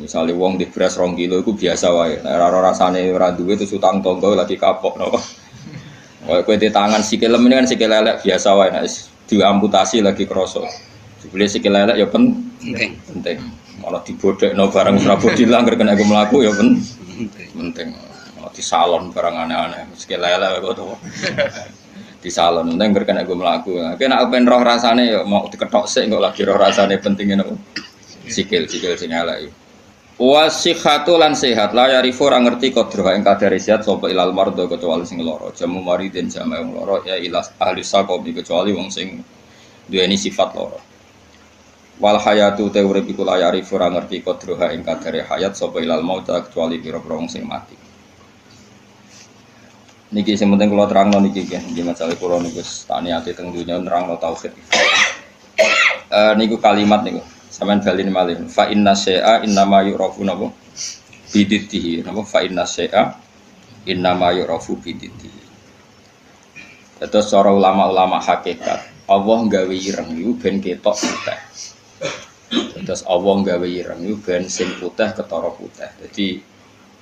Misalnya wong di beras 2 kilo itu biasa wae. Nek ora rasane ora duwe terus utang tonggo lagi kapok napa. Kayak kowe di tangan sikil ini kan sikil lelek biasa wae nek diamputasi lagi kroso. Dibeli sikil lelek ya penting. Penting. Malah dibodhekno barang Surabaya dilanggar kena aku mlaku ya penting. Malah di salon barang aneh-aneh sikil lelek kok to. Di salon penting kena aku mlaku. Nek ben roh rasane ya mau diketok sik kok lagi roh rasane pentingnya napa. Sikil sing elek. Wasihatu lan sehat la yarifu ora ngerti kodroh ing kadare sehat sapa ilal mardo kecuali sing lara jamu maridin jamae wong lara ya ilas ahli saqobi kecuali wong sing duweni sifat lara wal hayatu te urip iku la yarifu ora ngerti kodroh ing kadare hayat sapa ilal maut kecuali pira-pira wong sing mati niki sing penting kula terangno niki nggih masalah kula niku tak niate teng donya nerangno tauhid niku kalimat niku sampean balin malih fa inna syai'a innama yu'rafu napa bididdihi napa fa inna syai'a innama yu'rafu bididdihi. Terus cara ulama-ulama hakikat Allah gawe ireng iku ben ketok putih. Terus Allah gawe ireng iku ben sing putih ketara putih. Jadi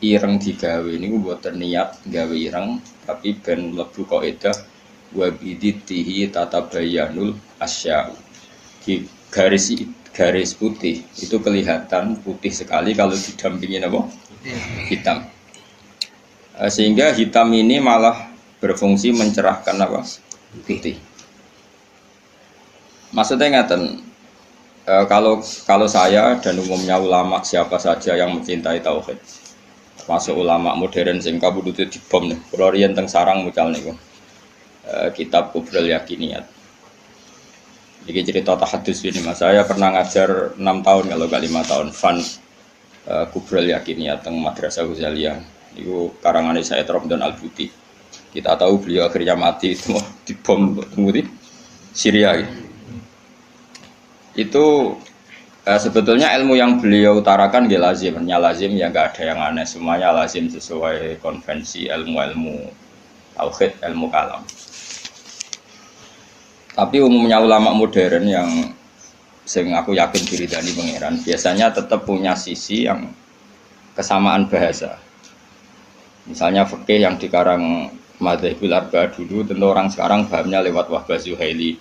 ireng digawe niku mboten niat gawe ireng tapi ben mlebu kaidah wa bididdihi tatabayyanul asya'u. Di garis putih itu kelihatan putih sekali kalau didampingi apa? Hitam. Sehingga hitam ini malah berfungsi mencerahkan apa? Putih. Maksudnya ngaten, kalau saya dan umumnya ulama siapa saja yang mencintai tauhid, termasuk ulama modern sing kabudute dibom nih, kalau riyen teng sarang mucal niku. Kitab Kubrul Yakiniyat. Jadi cerita tahadus ini mas, saya pernah ngajar 6 tahun kalau gak 5 tahun Fan Kubrul Yakiniyat teng Madrasah Ghazaliyah. Itu karangan saya Romdan Al-Buti. Kita tahu beliau akhirnya mati itu dibom di Syria. Itu sebetulnya ilmu yang beliau utarakan dia lazim, ya nggak ada yang aneh, semuanya lazim sesuai konvensi ilmu-ilmu tauhid, ilmu kalam. Tapi umumnya ulama modern yang sing aku yakin diridani pangeran biasanya tetap punya sisi yang kesamaan bahasa. Misalnya fikih yang dikarang Madzhabul Arba'ah dulu tentu orang sekarang pahamnya lewat Wahbah Zuhaili.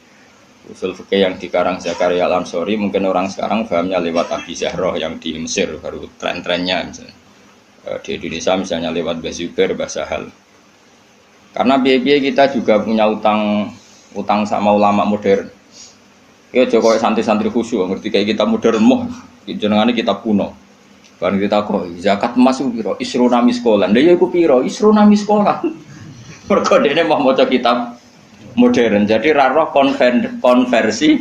Usul fikih yang dikarang Zakaria Al-Ansori mungkin orang sekarang pahamnya lewat Abi Zahroh yang di Mesir baru tren-trennya misalnya. Di Indonesia misalnya lewat Bazubair, Basahal. Karena biaya kita juga punya utang sama ulama modern. Ya Jokowi santri-santri khusyuk ngerti kayak kita modern moh jenengane kita kuno. Bareng kita kok zakat emas ku piro? Isruna miskolan. Lha ya iku piro? Isruna miskolan. Mergo dene mau maca kitab modern. Jadi ra roh konversi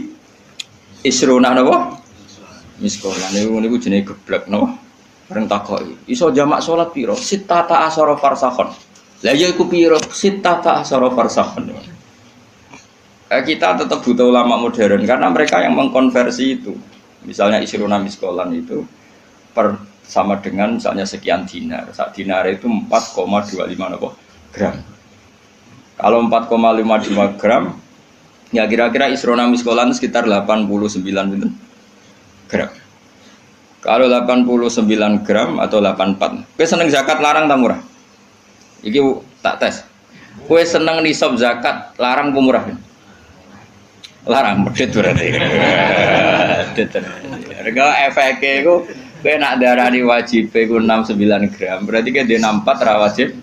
isruna napa? Miskolan niku jenenge geblek napa? Bareng takoki. Iso jamak salat piro? Sittata asyara farsakhon. Lah ya iku piro? Sittata asyara farsakhon. Kita tetap butuh ulama modern karena mereka yang mengkonversi itu. Misalnya isruna miskolan itu sama dengan misalnya sekian dinar. Sak dinar itu 4,25 gram. Kalau 4,55 gram, ya kira-kira isruna miskolan sekitar 89 gram. Kalau 89 gram atau 84. Kowe seneng zakat larang ta murah? Iki tak tes. Kowe seneng nisab zakat larang apa murah? Larang medhit berarti. Rega efeke iku kowe nak darani wajib iku 69 gram, berarti ke dia 64 ra wajib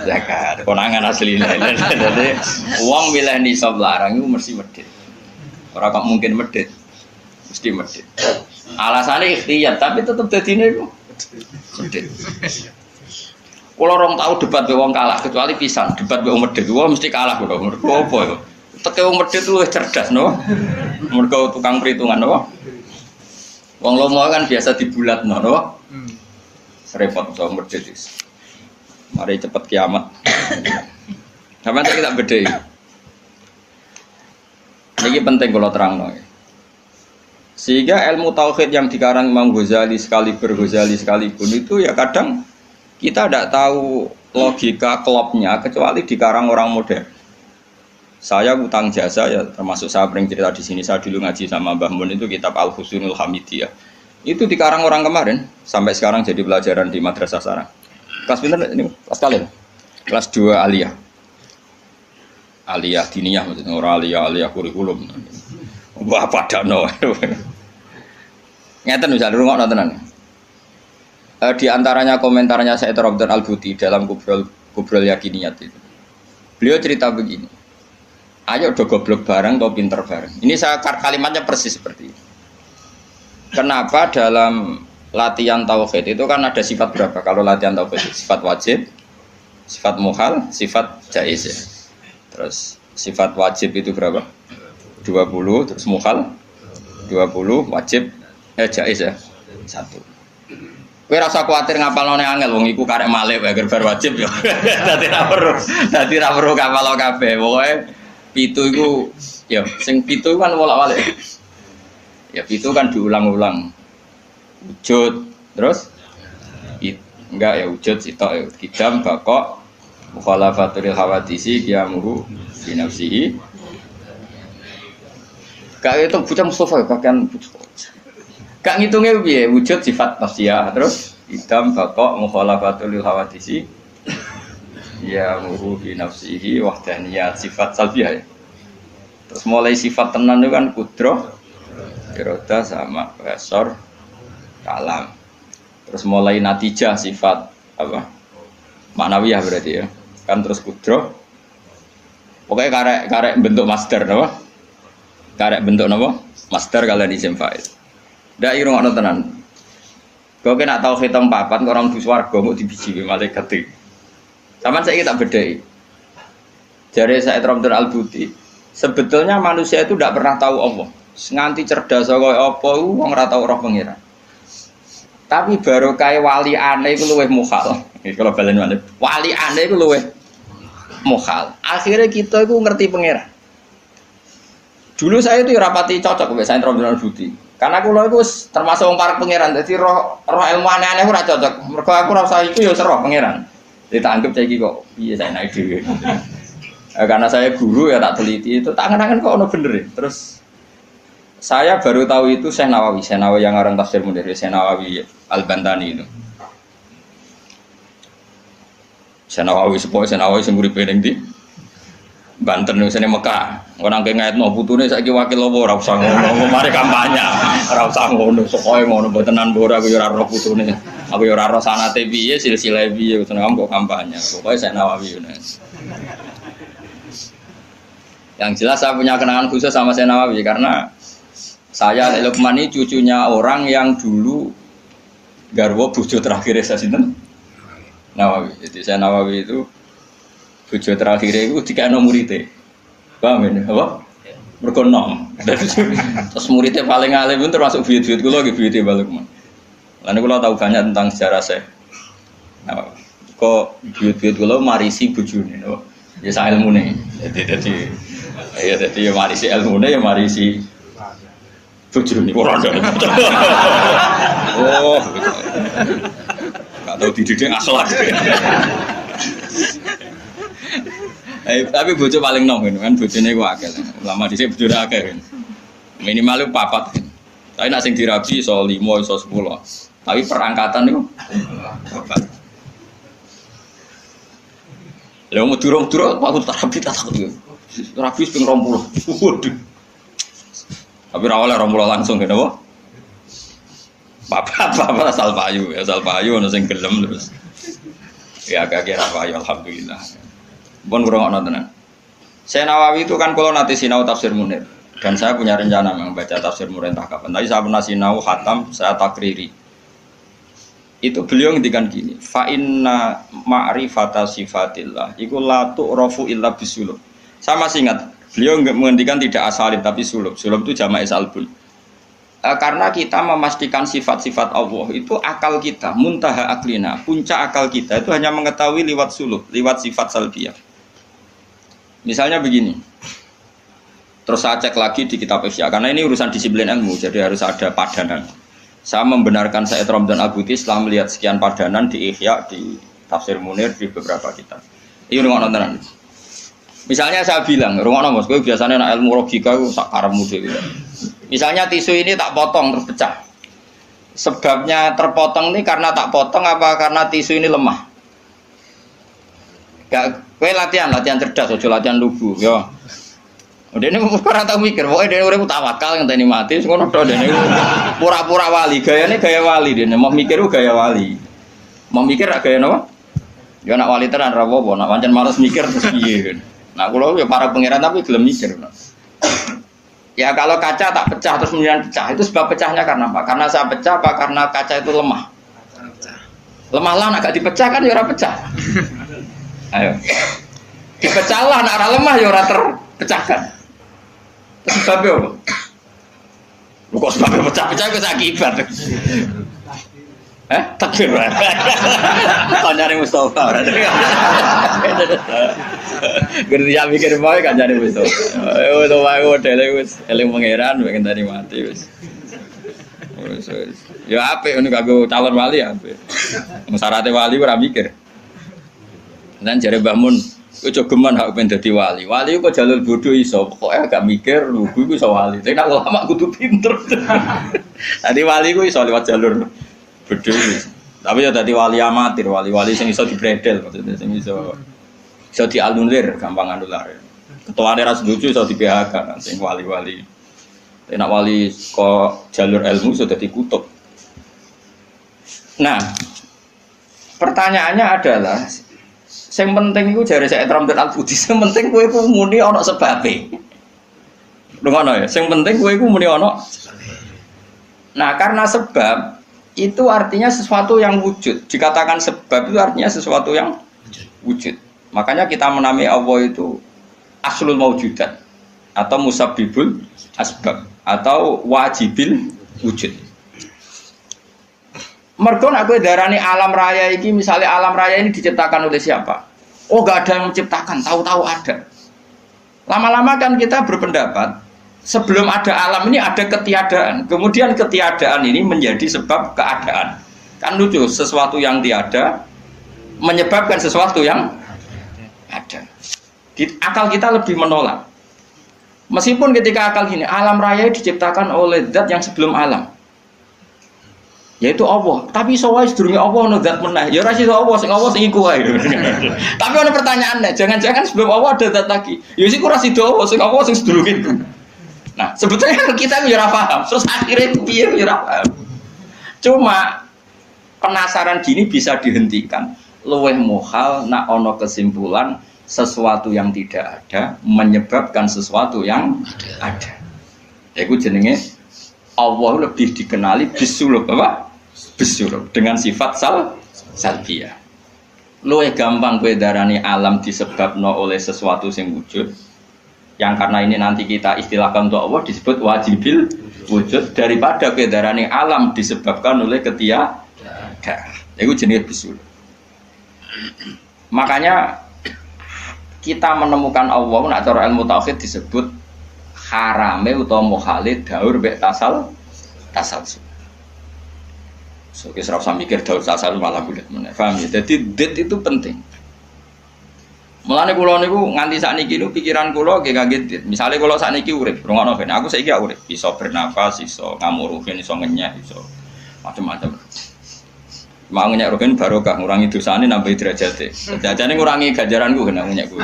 zakat. Konangan asline. Dadi wong milih nisab larang iku mesti medhit. Ora kok mungkin medhit. Mesti medhit. Alasane ikhtiyar tapi tetep dadine iku medhit. Kula rong tau debat be wong kalah kecuali pisan debat be wong medhit. Wong mesti kalah kok. Mergo apa ya? Teke wong medhit luwih cerdas no. Mergo tukang perhitungan no. Wong lomo kan biasa dibulatno no. Repot wong medhit wis. Mari cepet kiamat. Sampeyan tak bedhei. Niki penting kula terangno. Sehingga ilmu tauhid yang dikarang Imam Ghazali sekalipun itu ya kadang kita tidak tahu logika klopnya kecuali dikarang orang modern. Saya utang jasa ya termasuk saya sering cerita di sini, saya dulu ngaji sama Mbah Mun itu kitab Al-Husnul Hamidiyah. Itu dikarang orang kemarin, sampai sekarang jadi pelajaran di madrasah sarang. Kelas pinter ini, kelas kalian? Kelas 2 aliyah. Aliyah diniyah maksudnya, orang aliyah kurikulum. Wah padano. Ngeten misalnya rungokno tenan. Di antaranya komentarnya Said Robdan Al-Buti dalam Kubrul Yakiniyat itu. Beliau cerita begini. Ayo do goblok bareng atau pinter bareng. Ini saya kalimatnya persis seperti ini. Kenapa dalam latihan tauhid itu kan ada sifat berapa? Kalau latihan tauhid sifat wajib, sifat muhal, sifat jaiz ya. Terus sifat wajib itu berapa? 20, terus muhal 20, wajib jaiz ya. 1. Kowe rasa kuwatir ngapalno ning angel wong iku karek malih wae gerbar wajib ya. Dadi ra perlu ngapalno kabeh. Pokoke 7 iku ya sing 7 kan wolak-walik. Ya 7 kan diulang-ulang. Wujud, terus enggak ya wujud sitok ya kidam bakok mukhalafatul hawadisi qiyamuhu fi nafsihi. Kayak itu bocah Mustafa pakaian gak ngitungnya piye wujud sifat nafsiyah terus idam bakok mukhalafatul hawadisi ya muhu bi nafsihi wahdaniyat sifat salbiyah ya. Terus mulai sifat tenan itu kan kudroh iroda sama besor kalam. Terus mulai natijah sifat apa maknawiyah berarti ya kan terus kudroh pokoknya karek bentuk master apa karek bentuk apa master kalian isim fa'il. Ndak irung ana tenan. Kok nak tau hitung papat kok orang swarga mbok dibiji malaikat iki. Saman saiki tak bedheki. Jare Said Ramdan Al-Buti, sebetulnya manusia itu tidak pernah tahu Allah. Nganti cerdas kaya apa wong ora tau roh pengiran. Tapi baru kaya wali aneh iku luwih mukhal. Iki kalau balen wali. Wali aneh iku luwih mukhal. Akhirnya kita iku ngerti pengiran. Dulu saya itu rapati cocok mbek Said Ramdan Al-Buti. Karena aku itu termasuk orang para pangeran, jadi roh ilmu aneh-aneh aku tidak cocok. Mereka aku rasa itu ya seroh pangeran. Jadi tak anggap saya kok, iya saya naik dulu. Karena saya guru ya tak teliti itu, tangan-tangan kok ono bener ya. Terus saya baru tahu itu Syekh Nawawi yang orang tafsir Munir, Syekh Nawawi Al-Bantani itu. Syekh Nawawi sing uripe ning ndi? Banten sini Mekah, orang kayak mau putune saiki wakil lobo, ora usah ngono, mari kampanye, ora usah ngono, sokoe ngono, botenan bora aku ora roh putune, aku ora roh sanate piye, silsilah piye, seneng kok kampanye, pokoknya saya Nawawi. Yang jelas saya punya kenangan khusus sama saya Nawawi karena saya Lukman ini cucunya orang yang dulu garwa bojo terakhir saya sinten Nawawi, jadi saya Nawawi itu bojo terakhir itu dikene muridé. Paham ya? Apa? Mergo nom. Terus muridé paling alim pun termasuk buyut-buyut kula nggih buyute balik. Lan kula tahu banyak tentang sejarah saya. Nah, kok buyut-buyut kula marisi bojone, no. Ya sak ilmune. Jadi ya marisi ilmune ya marisi bojone ora ada. Oh. Enggak tahu dididik akhlak. Tapi bojo paling nom kan bojone ku akeh. Lama dhisik bojone akeh. Minimal 4. Tapi nek sing dirabi iso 5 iso 10. Tapi perangkatan niku 4. Lah mau durung-durung aku terapi tak takut. Rabi ping 20. Waduh. Tapi ra oleh 20 langsung kene apa? Bapak asal payu ono sing gelem terus. Ya agak kira payu alhamdulillah. Pun kurang tenan. Saya Nawawi itu kan kalau nanti sinau tafsir Munir dan saya punya rencana membaca tafsir Munir entah kapan. Tapi saya pernah sinau khatam, saya takriri. Itu beliau ngendikan gini, fa inna ma'rifata sifatillah iku la tu'rafu illa bisulub. Saya masih ingat, beliau menghentikan tidak asalin tapi sulub. Sulub itu jamak salbun. Karena kita memastikan sifat-sifat Allah itu akal kita, muntaha aklina, puncak akal kita itu hanya mengetahui lewat sulub, lewat sifat salbiyah. Misalnya begini, terus saya cek lagi di kitab Ihya, karena ini urusan disiplin ilmu, jadi harus ada padanan. Saya membenarkan Said Ramdan Al-Buti setelah melihat sekian padanan di Ihya, di Tafsir Munir, di beberapa kitab. Ini rumah nontonan. Misalnya saya bilang, rumah nonton, gue biasanya nak ilmu logika, gue sak karemu dhewe. Misalnya tisu ini tak potong terus pecah. sebabnya terpotong ini karena tak potong apa karena tisu ini lemah? Gak, kowe latihan cerdas, ojo latihan lugu, yo. Udah ini ora tau mikir, pokoke dene urip tawakal ngenteni mati, ngono tok dene pura-pura wali, gayane gaya wali dene, mau mikir gaya wali. Mau mikir gaya napa? Ya nak wali tenan ra apa, nak pancen males mikir terus piye. Nah, kula ya para pangeran tapi gelem mikir. Ya kalau kaca tak pecah terus kemudian pecah, itu sebab pecahnya karena apa? Karena saya pecah apa karena kaca itu lemah? Lemah lah, nak gak dipecah kan ya ora pecah. Ayo, dipecah lah, nak ora lemah ya ora terpecahkan. Terus sebabnya apa? Lu kok sebabnya pecah-pecah ke akibat? Takbir. Kancane Mustofa. Gerti ya mikir bae kancane Mustofa. Oh, to wae modele wis eling pangeran pengen tadi mati wis. Ya apik ngono kanggo calon wali apik. Syaratnya wali ora mikir. Dan jare Mbah Mun, kowe jogeman hak pengen dadi wali. Wali kok jalur bodoh iso, pokoke agak mikir lugu iku iso wali. Tapi nek ulama kudu pinter. Tadi wali ku iso lewat jalur bodoh. Tapi ya tadi wali amatir, wali sing iso dibredel maksudnya sing iso dianulir gampang anular. Ketuane ra setuju iso di PHK sing wali-wali. Nek wali kok jalur ilmu sudah dikutub. Nah, pertanyaannya adalah sing penting iku jare Syekh Ramdan Al-Budi, sing penting kowe ku muni ana sebabe. Lho ngono ya, sing penting kowe ku muni ana. Nah, karena sebab itu artinya sesuatu yang wujud. Dikatakan sebab itu artinya sesuatu yang wujud. Makanya kita menamai Allah itu aslul maujudat atau musabbibul asbab atau wajibil wujud. Mergo nek kowe darani alam raya iki, misalnya alam raya ini diciptakan oleh siapa? Oh, gak ada yang menciptakan, tahu-tahu ada. Lama-lama kan kita berpendapat sebelum ada alam ini ada ketiadaan. Kemudian ketiadaan ini menjadi sebab keadaan. Kan lucu, sesuatu yang tiada menyebabkan sesuatu yang ada. Akal kita lebih menolak. Meskipun ketika akal gini, alam raya diciptakan oleh zat yang sebelum alam, yaitu Allah. Tapi soalnya sedurunge Allah ono zat meneh. Ya ora iso Allah, sing Allah sing iku wae. Tapi ono pertanyaannya, jangan-jangan sebelum Allah ada zat lagi. Ya sik ora sida Allah, sing Allah sing sedurunge itu. Nah, sebetulnya kita ya ora paham. Terus akhirnya piye ya ora paham. Cuma penasaran gini bisa dihentikan. Luweh mohal nak ono kesimpulan sesuatu yang tidak ada menyebabkan sesuatu yang ada. Yaiku jenenge Allah lebih dikenali bisuluk apa? Bisuluk dengan sifat salbiyah. Luwih gampang kowe darani alam disebabno oleh sesuatu yang wujud. Yang karena ini nanti kita istilahkan untuk Allah disebut wajibil wujud daripada kowe darani alam disebabkan oleh ketiadaan. Iku jenenge bisuluk. Makanya kita menemukan Allah nak cara ilmu tauhid disebut harame utawa mukhalid daur mek tasal. So kita harus mikir daur tasal malah bulat meneh. Paham ya? Jadi det itu penting. Mulane kula niku nganti sakniki niku pikiran kula nggih kaget dit. Misale kula sakniki urip, rungono ben aku saiki urip, iso bernapas, iso ngamuruhin, iso ngenyek, iso macam-macam. Mau ngenyek rogen barokah ngurangi dosane nambah derajate. Jajane ngurangi ganjaranku kena ngenyek kuwi.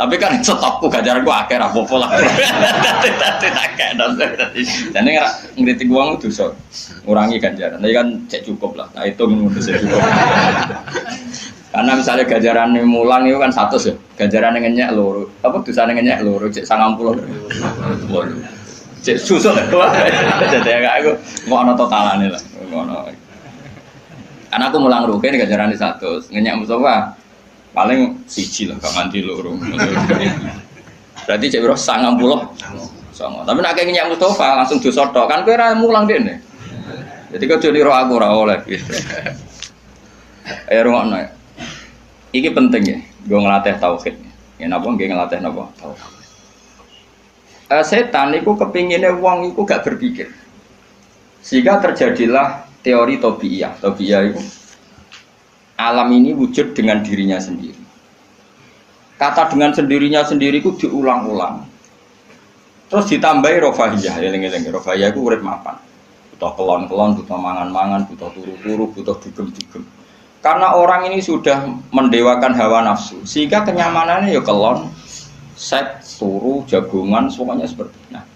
Tapi kan stokku ganjaranku akeh ra apa-apa lah. Dene ngritik wong dosa. Ngurangi ganjaran. Tapi kan cek cukup lah. Nah itu ngono sik cukup. Karena misalnya ganjarane mulang itu kan 100 ya. Ganjarane ngenyek loro. Apa dosane ngenyek loro cek 90. Cek susuk lah. Jadi aku mau ana totalane lah. Ngono. Karena aku mulang rugen ganjaran di 100, ngenyak Mustafa paling siji lah, gak nganti loro. Berarti cek biro 90. Tapi nak kayak ngenyak Mustafa langsung dosotok kan kowe ora mulang dene. Jadi kau jadi roh aku ora oleh. Ayo rungokno. Iki penting ya, gue ngelatih tauhid. Ya napa nggih ngelatih napa? Tauhid. Setan iku kepinginnya wong iku gak berpikir. Sehingga terjadilah teori tobiyah. Tobiyah itu alam ini wujud dengan dirinya sendiri. Kata dengan sendirinya sendiri itu diulang-ulang. Terus ditambahi rofahiyah, eling-eling rofahiyah itu urip mapan. butuh kelon-kelon, butuh mangan-mangan, butuh turu-turu, butuh dugem-dugem. Karena orang ini sudah mendewakan hawa nafsu, sehingga kenyamanannya ya kelon, seks, turu, jagungan, semuanya seperti itu. Nah,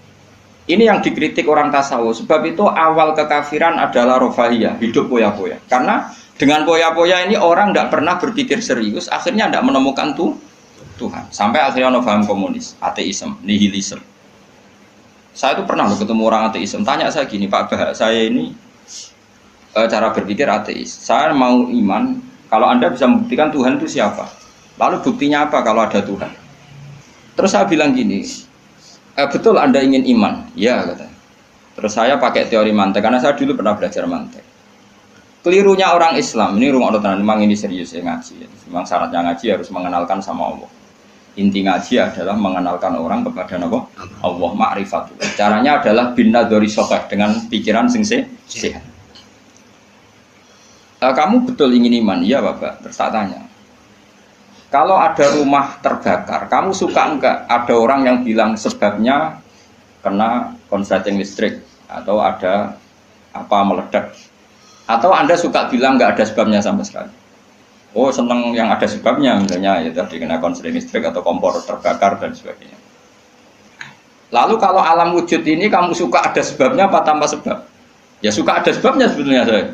ini yang dikritik orang tasawuf. Sebab itu awal kekafiran adalah rofahiyah, hidup poya-poya. Karena dengan poya-poya ini orang tidak pernah berpikir serius, akhirnya tidak menemukan Tuhan. Sampai akhirnya ono paham komunis, ateisme, nihilisme. Saya itu pernah ketemu orang ateisme, tanya saya gini, Pak Bah, saya ini cara berpikir ateis. Saya mau iman, kalau Anda bisa membuktikan Tuhan itu siapa? Lalu buktinya apa kalau ada Tuhan? Terus saya bilang gini, betul Anda ingin iman? Ya, kata. Terus saya pakai teori mantek, karena saya dulu pernah belajar mantek. Kelirunya orang Islam, ini rumah Allah, memang ini serius ya ngaji. Memang syaratnya ngaji harus mengenalkan sama Allah. Inti ngaji adalah mengenalkan orang kepada Allah, ma'rifatullah. Caranya adalah bin nadhari sahih, dengan pikiran sing sehat. Kamu betul ingin iman? Iya Bapak. Terus tak tanya, kalau ada rumah terbakar, kamu suka enggak ada orang yang bilang sebabnya kena konsleting listrik atau ada apa meledak? Atau Anda suka bilang enggak ada sebabnya sama sekali? Oh seneng yang ada sebabnya, misalnya ya tadi kena konsleting listrik atau kompor terbakar dan sebagainya. Lalu kalau alam wujud ini kamu suka ada sebabnya apa tanpa sebab? Ya suka ada sebabnya sebetulnya saya.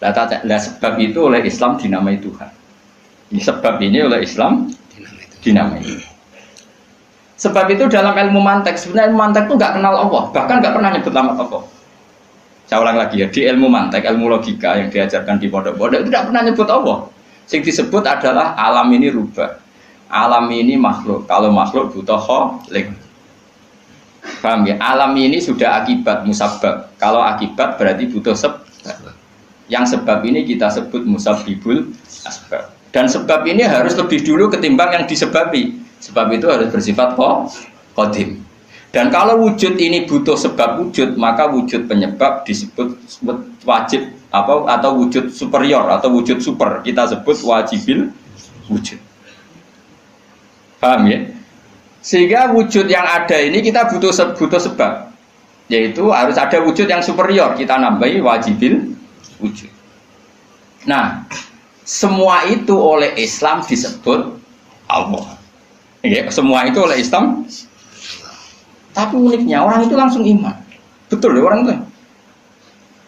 Nah, sebab itu oleh Islam dinamai Tuhan. Ini sebab ini oleh Islam dinamai. Sebab itu dalam ilmu mantek, sebenarnya ilmu mantek itu nggak kenal Allah, bahkan nggak pernah nyebut nama Allah. Saya ulang lagi ya, di ilmu mantek, ilmu logika yang diajarkan di pondok-pondok itu tidak pernah nyebut Allah. Yang disebut adalah alam ini rubah, alam ini makhluk. Kalau makhluk butuh khalik. Paham ya? Alam ini sudah akibat musabab. Kalau akibat berarti butuh sebab. Yang sebab ini kita sebut musabbibul asbab. Dan sebab ini harus lebih dulu ketimbang yang disebabi. Sebab itu harus bersifat qadim. Dan kalau wujud ini butuh sebab wujud, maka wujud penyebab disebut wajib atau wujud superior atau wujud super. Kita sebut wajibil wujud. Paham ya? Sehingga wujud yang ada ini kita butuh sebab. Yaitu harus ada wujud yang superior. Kita nambahi wajibil wujud. Nah, semua itu oleh Islam disebut Allah. Ya, semua itu oleh Islam. Tapi uniknya orang itu langsung iman. Betul ya orang itu.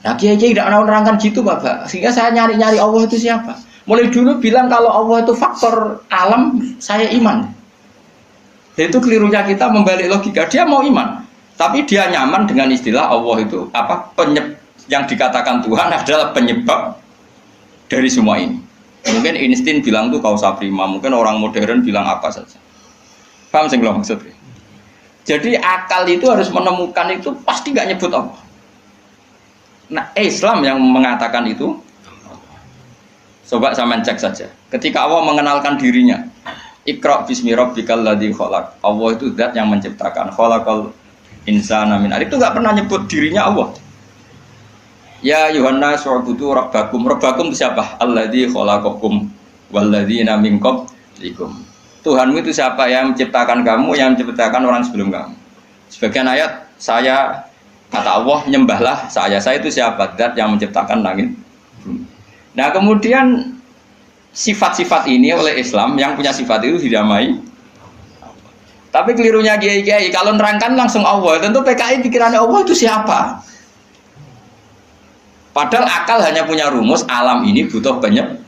Nah, kiai-kiai tidak menerangkan gitu Bapak. Sehingga saya nyari-nyari Allah itu siapa. Mulai dulu bilang kalau Allah itu faktor alam, saya iman. Dan itu kelirunya kita membalik logika. Dia mau iman, tapi dia nyaman dengan istilah Allah itu apa? Yang dikatakan Tuhan adalah penyebab dari semua ini. Mungkin Einstein bilang itu kausa prima, mungkin orang modern bilang apa saja. Paham sih kalau maksudnya? Jadi akal itu harus menemukan itu pasti nggak nyebut Allah. Nah Islam yang mengatakan itu, coba sama cek saja. Ketika Allah mengenalkan dirinya, Iqra bismi rabbikal ladzi khalaq. Allah itu zat yang menciptakan. Khalaqal insana min 'alaq. Itu nggak pernah nyebut dirinya Allah. Ya Yuhannas wa'budu rabbakum. Rabbakum itu siapa? Alladzi khalaqakum walladzina min qablikum. Tuhanmu itu siapa? Yang menciptakan kamu, yang menciptakan orang sebelum kamu. Sebagian ayat, saya kata Allah, nyembahlah saya. Saya itu siapa? Zat yang menciptakan langit. Nah kemudian sifat-sifat ini oleh Islam, yang punya sifat itu dinamai. Tapi kelirunya kiai-kiai, kalau nerangkan langsung Allah, tentu PKI pikirannya Allah itu siapa? Padahal akal hanya punya rumus, alam ini butuh penyebab.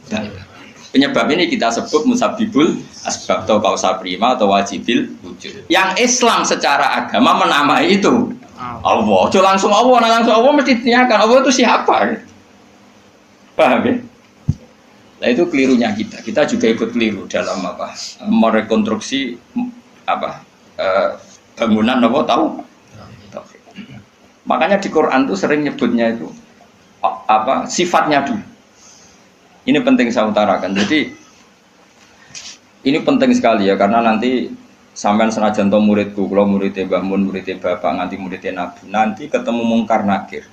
Penyebab ini kita sebut musabbibul asbab atau kausa prima atau wajibil wujud. Yang Islam secara agama menamai itu Allah. Itu langsung Allah, langsung Allah mesti ditanyakan Allah itu siapa? Paham ya? Nah itu kelirunya kita. Kita juga ikut keliru dalam apa? Merekonstruksi apa? Bangunan apa tahu? Makanya di Quran tuh sering nyebutnya itu apa? Sifatnya dulu. Ini penting saya utarakan. Jadi ini penting sekali ya karena nanti sampean senajan to muridku, kalau muridnya Mbah Mun, muridnya Bapak, nganti muridnya Nabi, nanti ketemu mungkar nakir.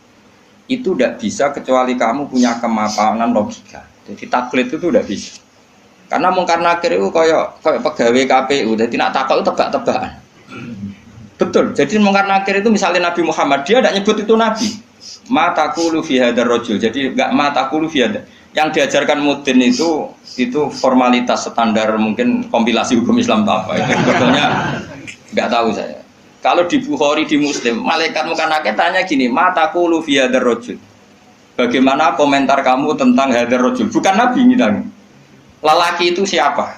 Itu tidak bisa kecuali kamu punya kemapanan logika. Jadi taklid itu tidak bisa. Karena mungkar nakir itu kayak pegawai KPU, jadi nak takut itu tebak-tebakan. Betul. Jadi mungkar nakir itu misalnya Nabi Muhammad, dia tidak nyebut itu Nabi. Ma taqulu fi hadzal rajul. Jadi enggak ma taqulu fi hadzal. Yang diajarkan mudin itu formalitas standar mungkin kompilasi hukum Islam apa. Itu sebetulnya enggak tahu saya. Kalau di Bukhari di Muslim, malaikat mungkar nakir tanya gini, ma taqulu fi hadzal rajul. Bagaimana komentar kamu tentang hadzal rajul? Bukan Nabi ngitang. Lelaki itu siapa?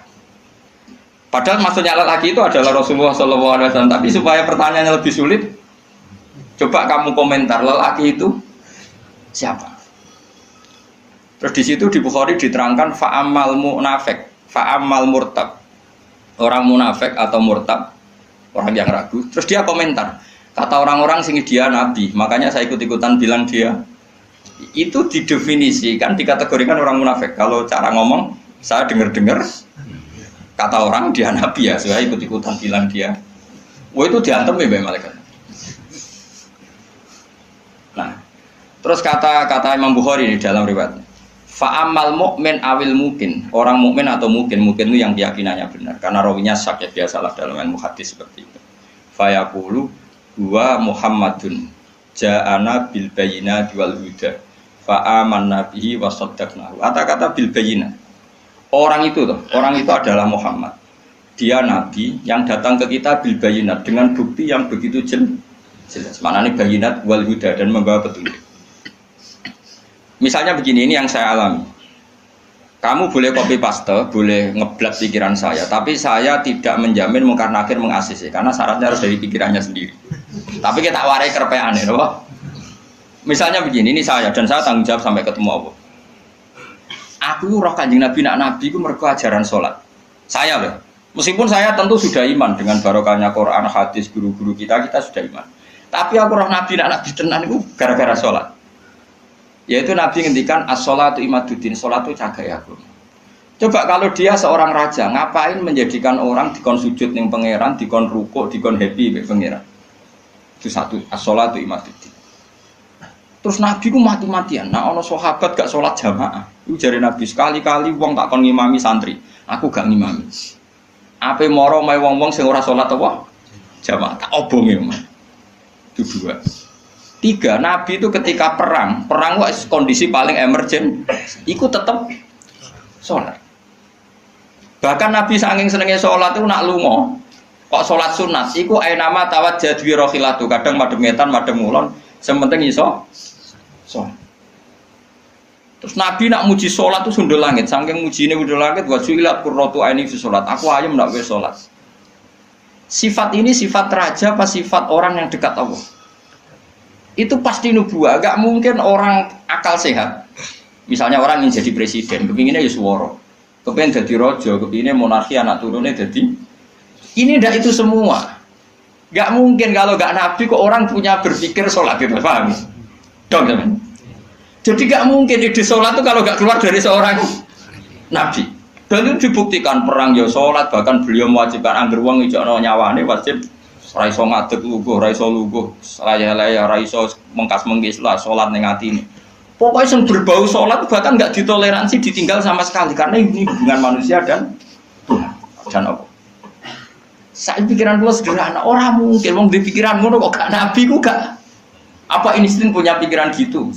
Padahal maksudnya lelaki itu adalah Rasulullah SAW. Tapi supaya pertanyaannya lebih sulit, coba kamu komentar lelaki itu siapa? Terus di situ di Bukhari diterangkan fa'amal munafik, fa'amal murtab. Orang munafik atau murtab, orang yang ragu. Terus dia komentar, kata orang-orang sini dia nabi, makanya saya ikut-ikutan bilang dia. Itu didefinisikan, dikategorikan orang munafik. Kalau cara ngomong, saya dengar-dengar. Kata orang dia nabi ya, saya ikut-ikutan bilang dia. Wah itu diantem ya malaikat. Nah, terus kata Imam Bukhari di dalam riwayatnya, fa'amal mu'min awil mungkin, orang mukmin atau mungkin itu yang keyakinannya benar. Karena rawinya syak ya biasalah dalam ilmu hadis seperti itu. Fayaqulu huwa Muhammadun ja'ana bil bayyinati wal huda fa'amanna bihi wa saddaqnahu. Kata-kata bil bayyinah. Orang itu adalah Muhammad. Dia nabi yang datang ke kita bil bayinat dengan bukti yang begitu jelas. Maknanya bayinat wal huda dan membawa petunjuk. Misalnya begini, ini yang saya alami. Kamu boleh copy paste, boleh ngeblat pikiran saya, tapi saya tidak menjamin mungkar nakir mengasisi karena syaratnya harus dari pikirannya sendiri. Tapi kita warai kerpeane, loh. Misalnya begini, ini saya dan saya tanggung jawab sampai ketemu Allah. Aku roh Kanjeng Nabi nak nabi ku mergo ajaran salat. Saya loh. Meskipun saya tentu sudah iman dengan barokahnya Quran, hadis guru-guru kita sudah iman. Tapi aku roh nabi nak nabi tenan itu gara-gara salat. Yaitu Nabi ngendikan as-sholatu imaduddin, salat itu cagai aku. Coba kalau dia seorang raja, ngapain menjadikan orang dikon sujud ning pangeran, dikon rukuk, dikon happy mek pangeran. Itu satu, as-sholatu imaduddin. Terus Nabi ku mati-matian. Nah, ono sahabat gak sholat jamaah. Itu jari Nabi sekali-kali wong tak kon ngimami santri. Aku gak ngimami. Ape moro mae wong-wong sing ora sholat apa? Jamaah. Tak obonge, Mas. Itu dua. Tiga, Nabi itu ketika perang itu kondisi paling emergen. Iku tetap sholat. Bahkan Nabi saking senenge sholat itu nak lunga. Kok sholat sunat? Iku ainama tawajjad bi rohilatu. Kadang madhep ngetan, madhep ngulon. Sementing iso sholat. Terus Nabi nak muji sholat itu sundul langit. Saking mujine sundul langit, wa ju'ilat qurratu aini fi sholat. Aku ayam ndak wis sholat. Sifat ini sifat raja apa sifat orang yang dekat Allah? Itu pasti nubuah. Gak mungkin orang akal sehat. Misalnya orang yang jadi presiden, kepinginnya ya suworo. Kepingin jadi rojo, kepinginnya monarki anak turunnya jadi. Ini ndak itu semua. Gak mungkin kalau gak nabi kok orang punya berpikir sholat itu, paham? Dong, teman. Jadi gak mungkin ide sholat itu kalau gak keluar dari seorang nabi. Dan itu dibuktikan perang ya sholat, bahkan beliau mewajibkan angger wong ijono nyawane wajib raiso ngadeg luguh, raiso luguh, laya-laya, raiso mengkas-mengkis lah sholat ning atine. Pokoknya yang berbau sholat bahkan gak ditoleransi ditinggal sama sekali karena ini hubungan manusia dan Tuhan dan Allah. Saya pikiran gue sederhana, orang mungkin mau di pikiran gue kok gak nabi gue gak apa insting punya pikiran gitu.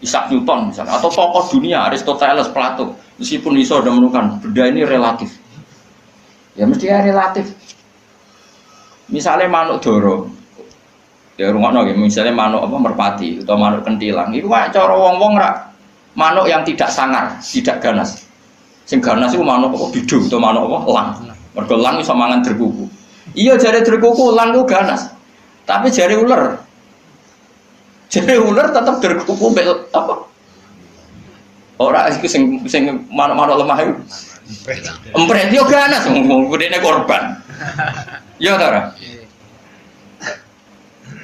Isaac Newton misalnya atau tokoh dunia Aristoteles, Plato, meskipun iso sudah menemukan benda ini relatif. Ya mesti relatif. Misalnya manuk doro, ya rungokno nggih, misalnya manuk apa merpati atau manuk kentilang, itu kan cara wong-wong rak manuk yang tidak sangar, tidak ganas. Sing ganas itu manuk apa bidu atau manuk apa elang. Mergo elang iso mangan derkuku. Iya jare derkuku elang ku ganas. Tapi jare ular. Jare ular tetap derkuku mbek apa? Ora iku sing manuk-manuk lemah iku. Empret yo ganas wong gedene korban. Ya ta.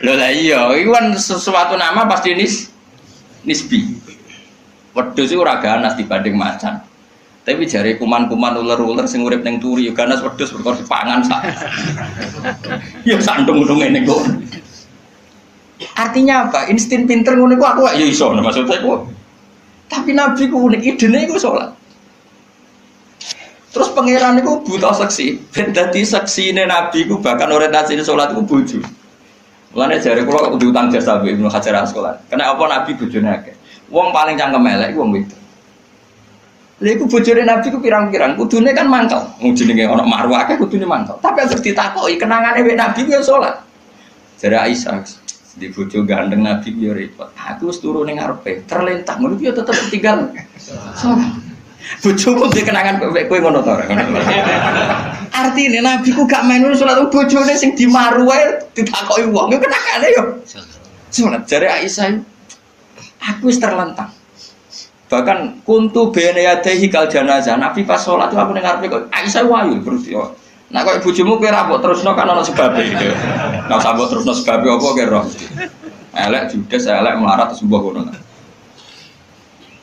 Lho lah iya, iku kan sesuatu nama pasti nisbi. Wedhus iku ora ganas dibanding macan. Tapi jare kuman-kuman ular-ular sing urip ning turi yo ganas wedhus perkara dipangan sak. Ya sandung-sandung ngene kok. Artinya apa? Insting pinter ngono iku aku ya iso maksudnya iku. Tapi nabi ku unik idene iku salat. Terus pangeran itu buta seksi, ben dadi seksine Nabi ku bahkan orientasine salat iku bojo. Mulane jare kula kudu utang jasa mbek Ibnu Hajar Asqalani. Kena apa Nabi bojone akeh. Wong paling cangkem elek iku wong wedok. Lha iku bojone Nabi ku pirang-pirang, kudune kan mangkel. Wong jenenge ana marwah akeh kudune mangkel. Tapi harus ditakoki kenangane mbek Nabi ku ya salat. Jare Aisyah di bojo gandeng Nabi ku ya repot. Aku wis turu ning ngarepe, terlentang ngono ku ya tetep tinggal salat. Bojoku duwe kenangan kowe ngono to ora. Artine Nabi ku gak menu salat bojone sing dimaru wae ditakoki wong yo kenangane yo. Salat jare Aisyah aku wis terlentang. Bahkan kuntu bene yadehi kal janazah. Nabi pas salat aku ning ngarepe kok Aisyah wayu terus yo. Nek koyo bojomu kowe ra mbok terusno kan ana sebabe iki. Nek sambok terusno sebabe apa kowe roh. Elek judes elek melarat terus mbok ngono.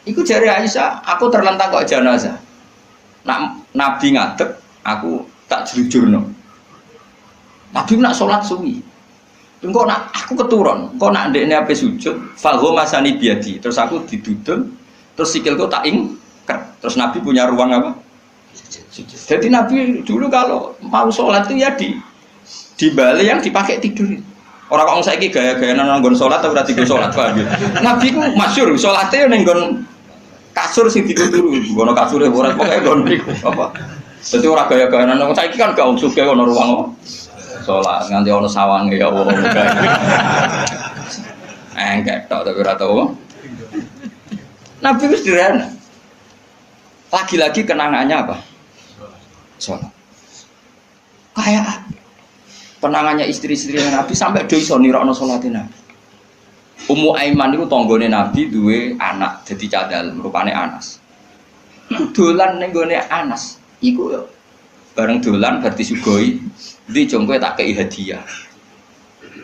Iku jari Aisyah, aku terlentang kok jenazah. Nak Nabi ngadeg, aku tak jujurno. Nabi nak sholat suwi. Engko nak aku keturun, kok nak ndekne ape sujud, falho masani biadi. Terus aku didudul, terus sikilku tak ingker. Terus Nabi punya ruang apa? Sujud. Jadi Nabi dulu kalau mau sholat itu ya di balik yang dipakai tidur. Orang kok saiki gaya-gayaan nang nggon salat ora tidur salat paham ya. Nabi ku masyhur salate yo ning nggon kasur sing dituturu, ngono kasure ora pokoke nggon niku apa. Dadi ora gaya-gayaan nang saiki kan gak sugih ono ruang apa. Salat nganti ono sawange ya Allah. Engkek tok tapi ora tau. Nabi wis direne. Lagi-lagi kenangannya apa? Salat. Kayak penangannya istri-istri Nabi sampai do iso nirokno salate Nabi. Ummu Aiman niku tanggane Nabi duwe anak dadi cadal rupane Anas. Dolan ning gone Anas iku yo bareng dolan bar disugoi ndi jong kowe tak kei hadiah.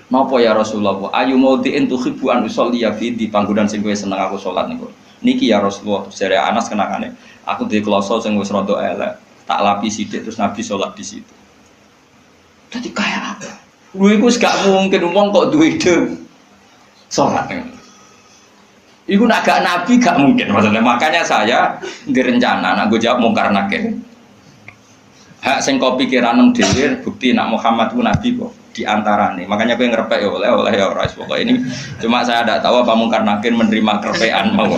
Napa ya Rasulullah? Ayu maudhi'in tuhibbu an usolli fi di panggonan sing kowe seneng aku salat niku. Niki ya Rasulullah, jare Anas kenangane. Aku duwe kloso sing wis rada elek, tak lapi sithik terus Nabi salat di situ. Jadi kayak apa? Lu itu gak mungkin ngomong kok duwe ide sholat. Iku nak gak Nabi gak mungkin maksudnya. Makanya saya direncana nak gue jawab mungkar nakir. Hak sing kau pikiran dhewe bukti nak Muhammad ku Nabi kok diantarane. Makanya gue ngerepek ya oleh ya ora pokoknya ini. Cuma saya tidak tahu apa mungkar nakir menerima kerpean mau.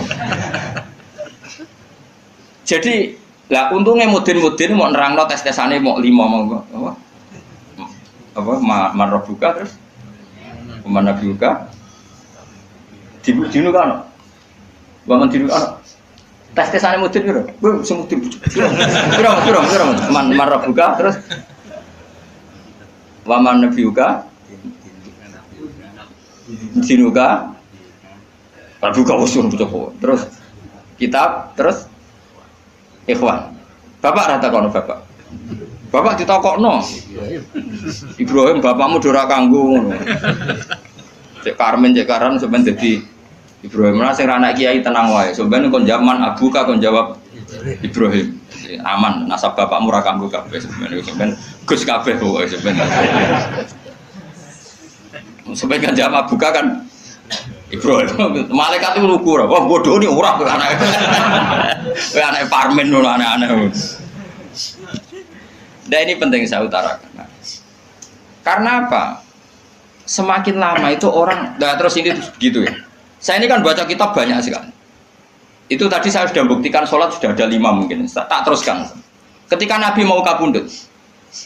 Jadi lah untungnya mudin-mudin mau nerangno tes-tesane mau 5 mau apa marbuka terus mana buka dinu kan baman dinu kan tes-tesane mudin piro bu sing mudin piro marbuka terus waman nabiuka dinuka marbuka usul betul terus kitab terus ikhwan bapak rata kono bapak ditakokno. Ibrahim bapakmu dora kanggo ngono. Cek Karmen cek Karan sampean dadi Ibrahim ora sing anak kiai tenang wae. Sampeyan kon zaman abuka kon jawab Ibrahim. Aman nasab bapakmu ora kanggo kabeh sampeyan Gus kabeh pokoke sampeyan. Sampeyan kan jawab abuka kan Ibrahim. Malaikat itu lugu ora. Wah bodoh ni ora kowe anake. Kowe anake Parmen ngono aneh-aneh. Dan ini penting saya utarakan. Karena apa? Semakin lama itu orang, nah terus ini begitu ya. Saya ini kan baca kitab banyak sekali. Itu tadi saya sudah buktikan sholat sudah ada 5 mungkin. Tak teruskan. Ketika Nabi mau kabundut,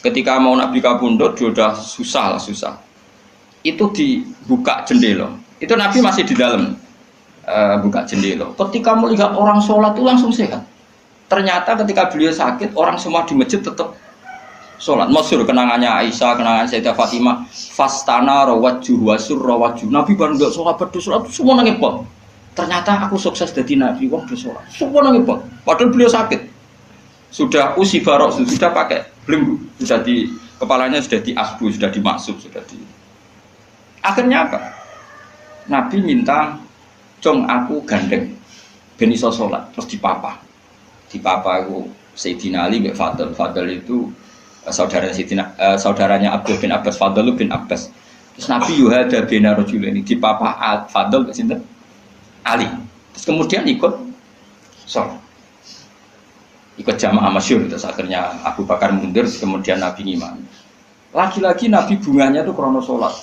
dia sudah susah. Itu dibuka jendela. Itu Nabi masih di dalam buka jendela. Ketika melihat orang sholat itu langsung sehat. Ternyata ketika beliau sakit, orang semua di masjid tetap sholat. Masyhur kenangannya Aisyah, kenangan Sayyidah Fatimah, fastana rawajjuh wasur rawajjuh. Nabi baru nggak sholat semua nangis pot. Ternyata aku sukses jadi Nabi, wong bersolat. Semua nangis pot. Padahal beliau sakit. Sudah usi barok, sudah pakai belenggu, sudah di kepalanya sudah diasbu, sudah dimaksud, sudah di. Akhirnya apa? Nabi minta, "Cong aku gandeng, ben iso sholat." Terus dipapa aku Sayyidina Ali bin Fadl itu saudaranya Abdul bin Abbas, Fadl bin Abbas. Terus Nabi yuhada bina rajulaini dipapa Fadl sinten? Ali. Terus kemudian ikut sholat. ikut jamaah masyhur, terus akhirnya Abu Bakar mundur, kemudian Nabi ngimami. Lagi-lagi Nabi bunganya itu krono sholat.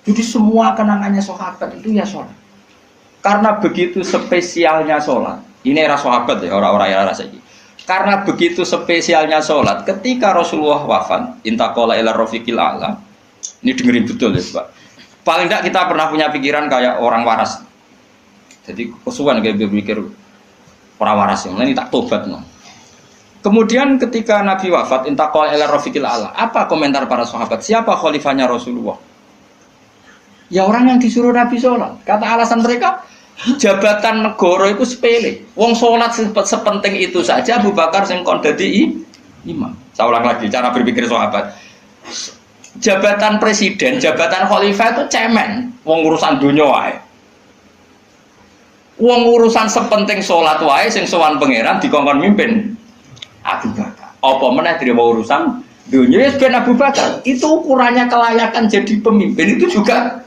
Jadi semua kenangannya sahabat itu ya sholat. Karena begitu spesialnya sholat. Ini era sahabat ya, orang-orang era ini. Karena begitu spesialnya sholat, ketika Rasulullah wafat, intaqala ila rafiqil a'la. Ini dengerin betul ya Pak. Paling tidak kita pernah punya pikiran kayak orang waras. Jadi kesuwan kayak berpikir orang waras yang ini tak tobat no. Kemudian ketika Nabi wafat, intaqala ila rafiqil a'la. Apa komentar para sahabat? Siapa khalifahnya Rasulullah? Ya orang yang disuruh Nabi sholat. Kata alasan mereka, jabatan negara itu sepele. Wong sholat sepenting itu saja. Abu Bakar sing kon dadi imam. Saya ulang lagi cara berpikir sahabat. Jabatan presiden, jabatan khalifah itu cemen. Wong urusan dunia wae. Wong urusan sepenting sholat wae sing sowan pangeran dikongkon mimpin Abu Bakar. Apa meneh dhewe urusan dunia ya ben Abu Bakar. Itu ukurannya kelayakan jadi pemimpin itu juga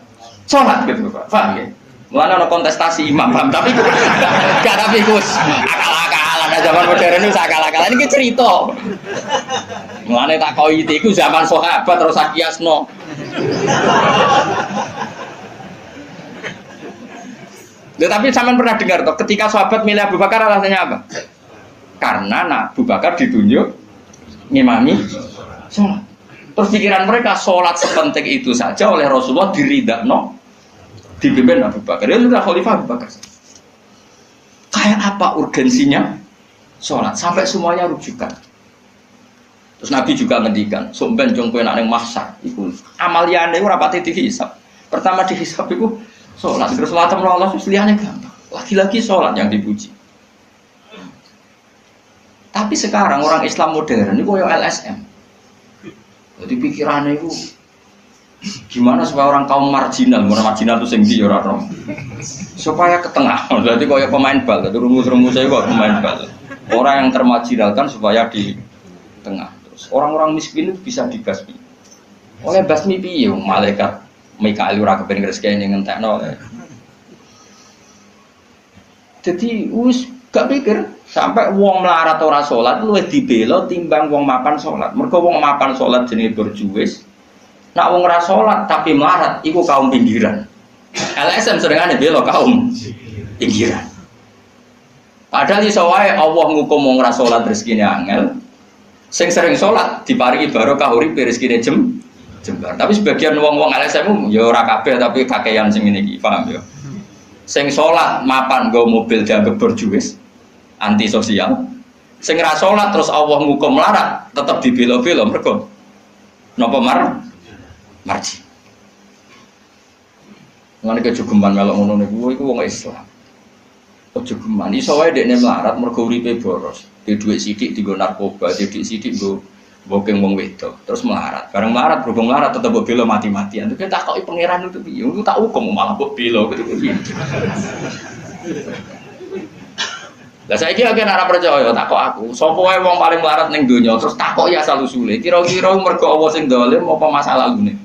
sholat gitu Pak. Paham ya? Mulane ana kontestasi imam, paham? Tapi gak tapi Gus. Akal-akalan zaman modern itu akal-akalan iki cerita. Mulane tak koi iku zaman sahabat terus akiasno. Tapi sampean pernah dengar toh ketika sahabat milih Abu Bakar alasannya apa? Karena Abu Bakar ditunjuk ngimami sholat. Terus pikiran mereka sholat sepenting itu saja oleh Rasulullah diridakno dipimpin Abu Bakar. Dia sudah khalifah Abu Bakar. Kayak apa urgensinya sholat sampai semuanya rujukan. Terus Nabi juga ngendikan, sok ben jong kowe nek ning mahsyar iku amaliyane ora pati dihisab. Pertama dihisab iku sholat, terus sholat Allah terus liyane gampang. Lagi-lagi sholat yang dipuji. Tapi sekarang orang Islam modern itu koyo LSM. Jadi pikirannya itu gimana supaya orang kaum marginal itu sing ndi ora ora. Supaya ke tengah. Berarti koyo pemain bal, jadi rumus-rumusnya kok pemain bal. Orang yang termarginalkan supaya di tengah. Terus orang-orang miskin itu bisa dibasmi. Oleh basmi piye malaikat Mikail ora kepen ngreseki ngentekno. Jadi wis gak pikir sampai wong melarat ora salat luwih dibela timbang wong mapan salat. Mergo wong mapan salat jenenge berjuwis. Nak wong ora salat tapi melarat iku kaum pinggiran. LSM serengane bela kaum pinggiran. Padahal iso wae Allah ngukum wong ora salat rezekine angel. Sing sering salat diparingi barokah uripe rezekine jembar. Tapi sebagian wong-wong LSM ya ora kabeh tapi kakean sing ngene iki, paham ya? Sing salat mapan nggo mobil dianggap berjuwis. Anti sosial. Sing ra salat terus Allah ngukum melarat, tetap dibela-bela mergo napa marji. Ngene kejogeman melok ngono niku iku wong Islam. Kejogeman iso wae dekne melarat mergo uripe boros. Di dhuwit sithik dienggo narkoba, di dhuwit sithik nggo bokeng wong wedok, terus melarat. Bareng melarat berhubung melarat tetep mbok bela mati-matian. Terus tak takoki pangeran itu piye? Aku tak hukum malah mbok bela gitu piye. Lah saiki akeh ora percaya takok aku, sapa wae wong paling melarat ning donya terus takok ya asal usule. Kira-kira mergo Allah sing dolim apa masalah lune?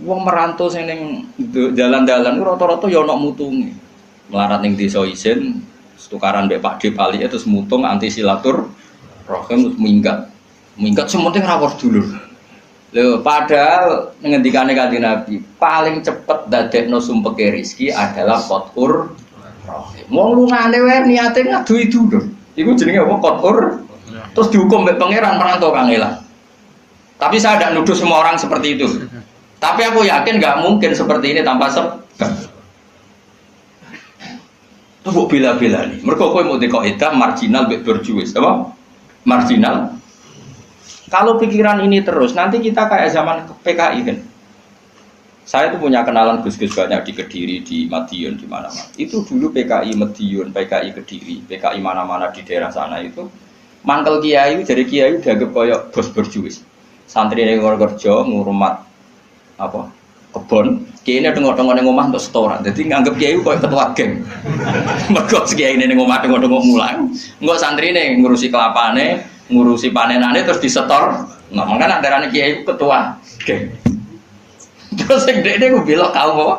Wong merantau sing ning dalan-dalan rata-rata ya ana mutunge. Melarat ning desa isin, tukaran mbek Pak D Pali terus mutung anti silatur rohim terus minggat sementing rawuh dulur. Lho padahal ngendikane Kanjeng Nabi paling cepet dadekno sumpeke rezeki adalah qatur rohim. Wong lungane wae niate ngaduhi dulur. Iku jenenge apa qatur. Terus dihukum mbek pangeran merantau kangelan. Tapi saya tidak nuduh semua orang seperti itu. Tapi aku yakin nggak mungkin seperti ini tanpa sebab. Tuh buat bela-bela nih. Mereka kau mau dikoidah marginal berjuis, apa? Marginal. Kalau pikiran ini terus, nanti kita kayak zaman PKI kan. Saya tuh punya kenalan gus-gus banyak di Kediri, di Madiun, di mana-mana. Itu dulu PKI Madiun, PKI Kediri, PKI mana-mana di daerah sana itu. Mangkel kiai, jadi kiai dianggap kayak bos berjuis. Santri yang kerja ngurumat apa? Kebon, kiai ini tengok-tengok neng omah untuk setoran. Jadi nganggep kiai kayak ketua geng. Mergo kiai ini neng omah tengok-tengok mulang. Enggak santri ini ngurusi kelapane, ngurusi panenane terus disetor. Nah, makanya darane kiai ketua geng. Terus yang dek gue bilang kau apa?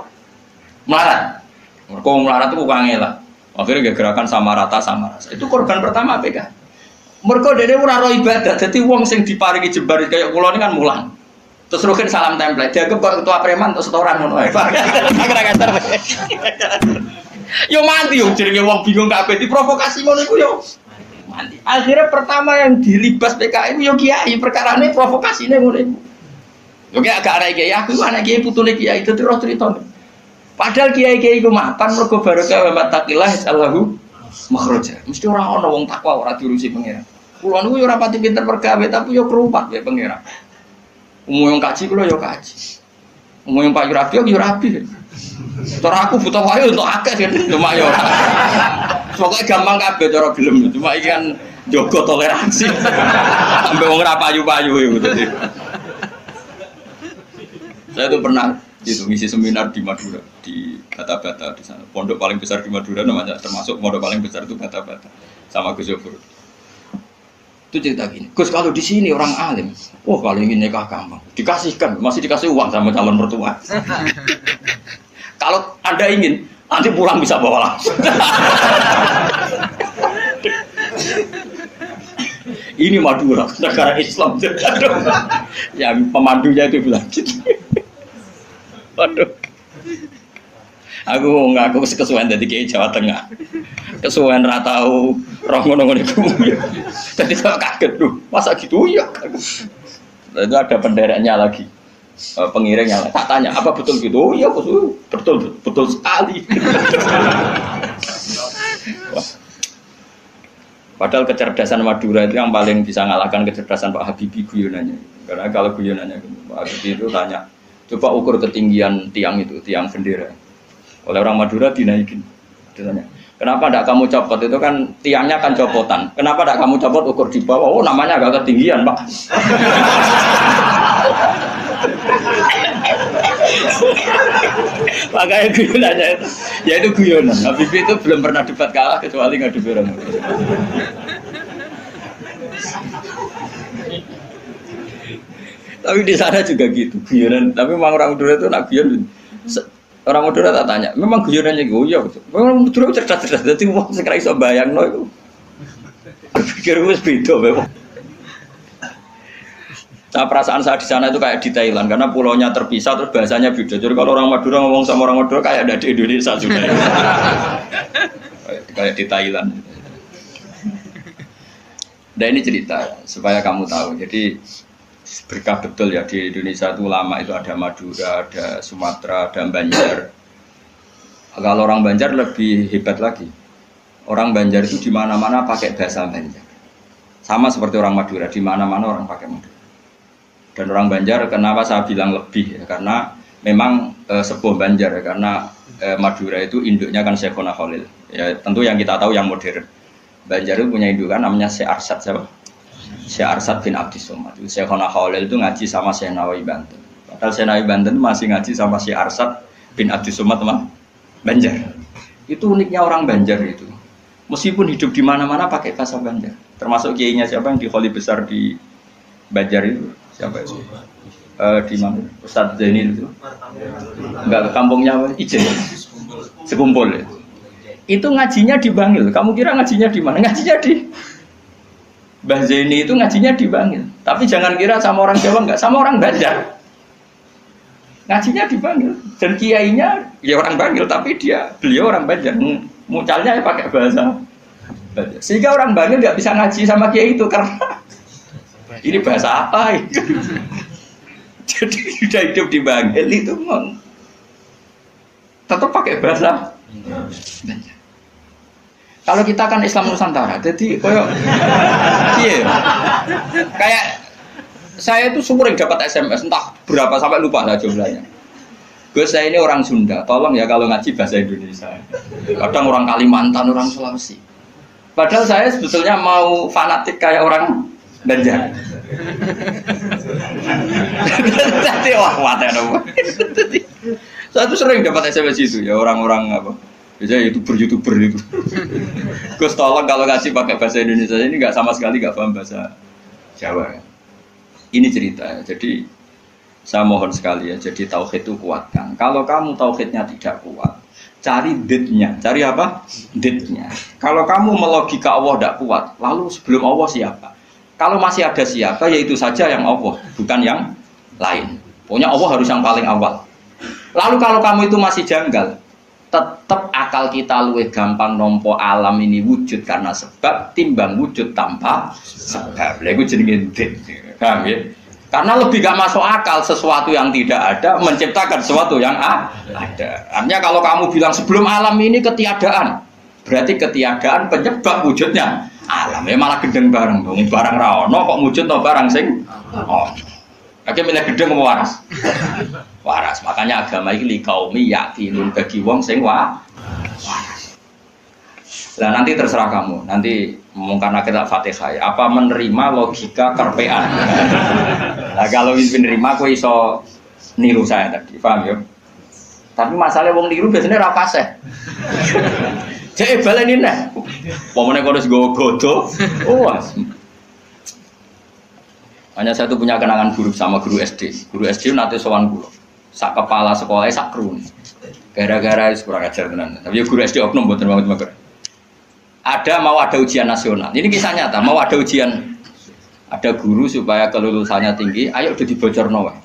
Melarat. Mergo melarat itu kangen lah. Akhirnya gerakan sama rata sama rasa. Itu korban pertama PK. Mergo dene ora ro ibadah, dadi wong sing diparingi jembar kaya kula ini kan mulang. Terus rugen salam template, dianggap kok ketua preman terus setoran ngono ae. Yo mati yo jenenge wong bingung kabeh diprovokasi ngono iku yo. Mati. Akhirnya pertama yang dilibas PKI yo kiai, perkarane provokasine ngono iku. Yo kayak agak anak kiai, aku anak kiai putune kiai itu terus cerita. Padahal kiai-kiai iku mapan mergo barokah wa taqillah Allahu makhraja. Mesti ora ana wong takwa ora diurusi pangeran. Kulo niku yo ora pati pinter pergawe tapi yo kerumat ya pangeran. Umum yang kaji kulo yo kaji. Umum yang Pak Yurabi yo rabi. Cara aku butuh wae untuk akeh kan cuma yo. Pokoke gampang kabeh cara gelem cuma iki kan njogo toleransi. Sampai wong ora payu-payu gitu. Saya tuh pernah itu ngisi seminar di Madura di Bata-Bata di sana. Pondok paling besar di Madura namanya termasuk pondok paling besar itu Bata-Bata sama Gus Yofur. Itu cerita gini, Gus kalau di sini orang alim, kalau ingin nikah gampang, dikasihkan, masih dikasih uang sama calon mertua. Kalau Anda ingin, nanti pulang bisa bawa langsung. Ini Madura, negara Islam. Yang pemandunya itu bilang gitu. Waduh. Aku ngaku kesuwen dari kiai Jawa Tengah. Kesuwen ra tau roh ngono-ngono iku. Dadi kok kaget lho. Masa gitu ya? Itu ada pendereknya lagi. Pengiringnya. Tak tanya, apa betul gitu? Oh iya, betul, betul sekali. Wah. Padahal kecerdasan Madura itu yang paling bisa ngalahkan kecerdasan Pak Habibie guyonannya. Karena kalau guyonannya Pak Habibie itu tanya, coba ukur ketinggian tiang itu, tiang bendera. Oleh orang Madura dinaikin. Ditanya, kenapa tidak kamu copot? Itu kan tiangnya kan copotan. Kenapa tidak kamu copot ukur di bawah? Oh namanya agak ketinggian Pak. Makanya guyonannya itu, ya itu guyonan. Habibie itu belum pernah debat kalah kecuali ngadu orang. Tapi di sana juga gitu guyonan. Tapi memang orang Madura itu nak guyon. Orang Madura tak tanya, memang guyonannya gitu ya. Memang Madura cerdas-cerdas. Jadi wong sing ra iso bayangno iku. Pikir wis beda memang. Nah, perasaan saya di sana itu kayak di Thailand karena pulaunya terpisah terus bahasanya beda. Jadi kalau orang Madura ngomong sama orang Madura kayak ada di Indonesia juga. Kayak di Thailand. Dan ini cerita supaya kamu tahu. Jadi berkah betul ya di Indonesia itu lama itu ada Madura, ada Sumatera, ada Banjar. Kalau orang Banjar lebih hebat lagi. Orang Banjar itu di mana-mana pakai bahasa Banjar. Sama seperti orang Madura, di mana-mana orang pakai Madura. Dan orang Banjar kenapa saya bilang lebih ya, karena memang sebuah Banjar ya, karena Madura itu induknya kan Syekhona Khalil ya, tentu yang kita tahu yang modern. Banjar itu punya indukan namanya Syekh Arsad siapa? Syekh Arsad bin Abdis Somad. Syekhona Khalil itu ngaji sama Syekh Nawawi Banten, padahal Syekh Nawawi Banten masih ngaji sama Syekh Arsad bin Abdis Somad teman Banjar. Itu uniknya orang Banjar itu, meskipun hidup di mana-mana pakai bahasa Banjar, termasuk kiainya siapa yang di Kholi besar di Banjar itu siapa itu? Di mana? Ustadz Zainil itu? Enggak, kampungnya Ijen. Sekumpul ya. Itu ngajinya di Bangil. Kamu kira ngajinya di mana? Ngajinya di Mbah Zaini itu ngajinya di Bangil. Tapi jangan kira sama orang Jawa, enggak, sama orang Banjar. Ngajinya di Bangil. Dan kiainya ya orang Bangil, tapi beliau orang Banjar. Mucalnya ya pakai bahasa Banjar. Sehingga orang Bangil enggak bisa ngaji sama kiai itu karena ini bahasa apa itu? Jadi sudah hidup di Bangil itu tetap pakai bahasa Banjar. Kalau kita kan Islam Nusantara, jadi kayak saya itu sering dapat SMS entah berapa sampai lupa lah jumlahnya. Gus saya ini orang Sunda, tolong ya kalau ngaji bahasa Indonesia. Kadang orang Kalimantan, orang Sulawesi. Padahal saya sebetulnya mau fanatik kayak orang Banjar. Jadi mati ada. Saya tuh sering dapat SMS itu ya orang-orang apa? Biasanya YouTuber itu. Gus tolong kalau ngasih pakai bahasa Indonesia ini nggak sama sekali nggak paham bahasa Jawa. Ini cerita ya. Jadi saya mohon sekali ya. Jadi tauhid itu kuatkan. Kalau kamu tauhidnya tidak kuat, cari ditnya. Cari apa? Ditnya. Kalau kamu melogika Allah tidak kuat, lalu sebelum Allah siapa? Kalau masih ada siapa, yaitu saja yang Allah, bukan yang lain. Pokoknya Allah harus yang paling awal. Lalu kalau kamu itu masih janggal, tetap akal kita luwih gampang nompo alam ini wujud karena sebab timbang wujud tanpa sebab. Lha iku jenenge dit. Paham ya? Karena lebih gak masuk akal sesuatu yang tidak ada menciptakan sesuatu yang ada. Artinya kalau kamu bilang sebelum alam ini ketiadaan, berarti ketiadaan penyebab wujudnya alam. Ya malah gendeng bareng dong. Barang ra ono kok wujud to barang sing ono. Kake milih gendeng apa waras? Waras. Makanya agama iki li qaumi yaqilun bagi wong sing waras. Nah nanti terserah kamu. Nanti karena kita Fatihah apa menerima logika karpean. Nah kalau menerima aku iso niru saya tadi, paham ya? Tapi masalahnya wong niru biasanya ra fasih. Cek baleni nek. Pomone kok wis godo. Hanya saya tuh punya kenangan buruk sama guru SD. Guru SD nanti sowan kula. Sak kepala sekolahnya sak kru. Gara-gara kurang ajar tenan. Tapi ya guru SD oknum mboten banget. Mau ada ujian nasional. Ini kisah nyata, mau ada ujian. Ada guru supaya kelulusannya tinggi, ayo udah dibocorno wae.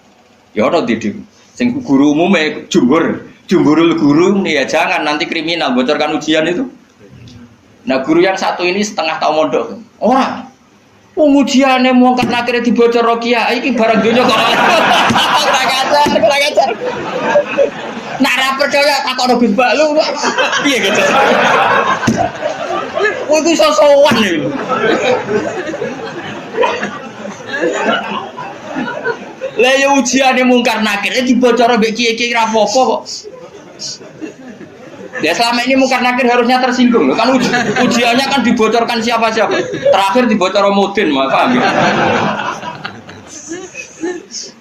Ya ora didik. Sing guru umume jumburul guru nih ya jangan nanti kriminal bocorkan ujian itu. Nah, guru yang satu ini setengah tahun mondok. Ora. Wong ujiane mongkat akhire dibocor kiai iki barang donya kok. Kurang ajar. Nak ra percaya takono Gus Baklu. Piye gitu. Wong iku sosowan lho. Lah ya ujiane mungkar nakir dibocor mbek kiai-kiai ra apa-apa kok. Ya selama ini mungkar nakir harusnya tersinggung kan ujiannya kan dibocorkan siapa-siapa. Terakhir dibocor Mudin, paham ya?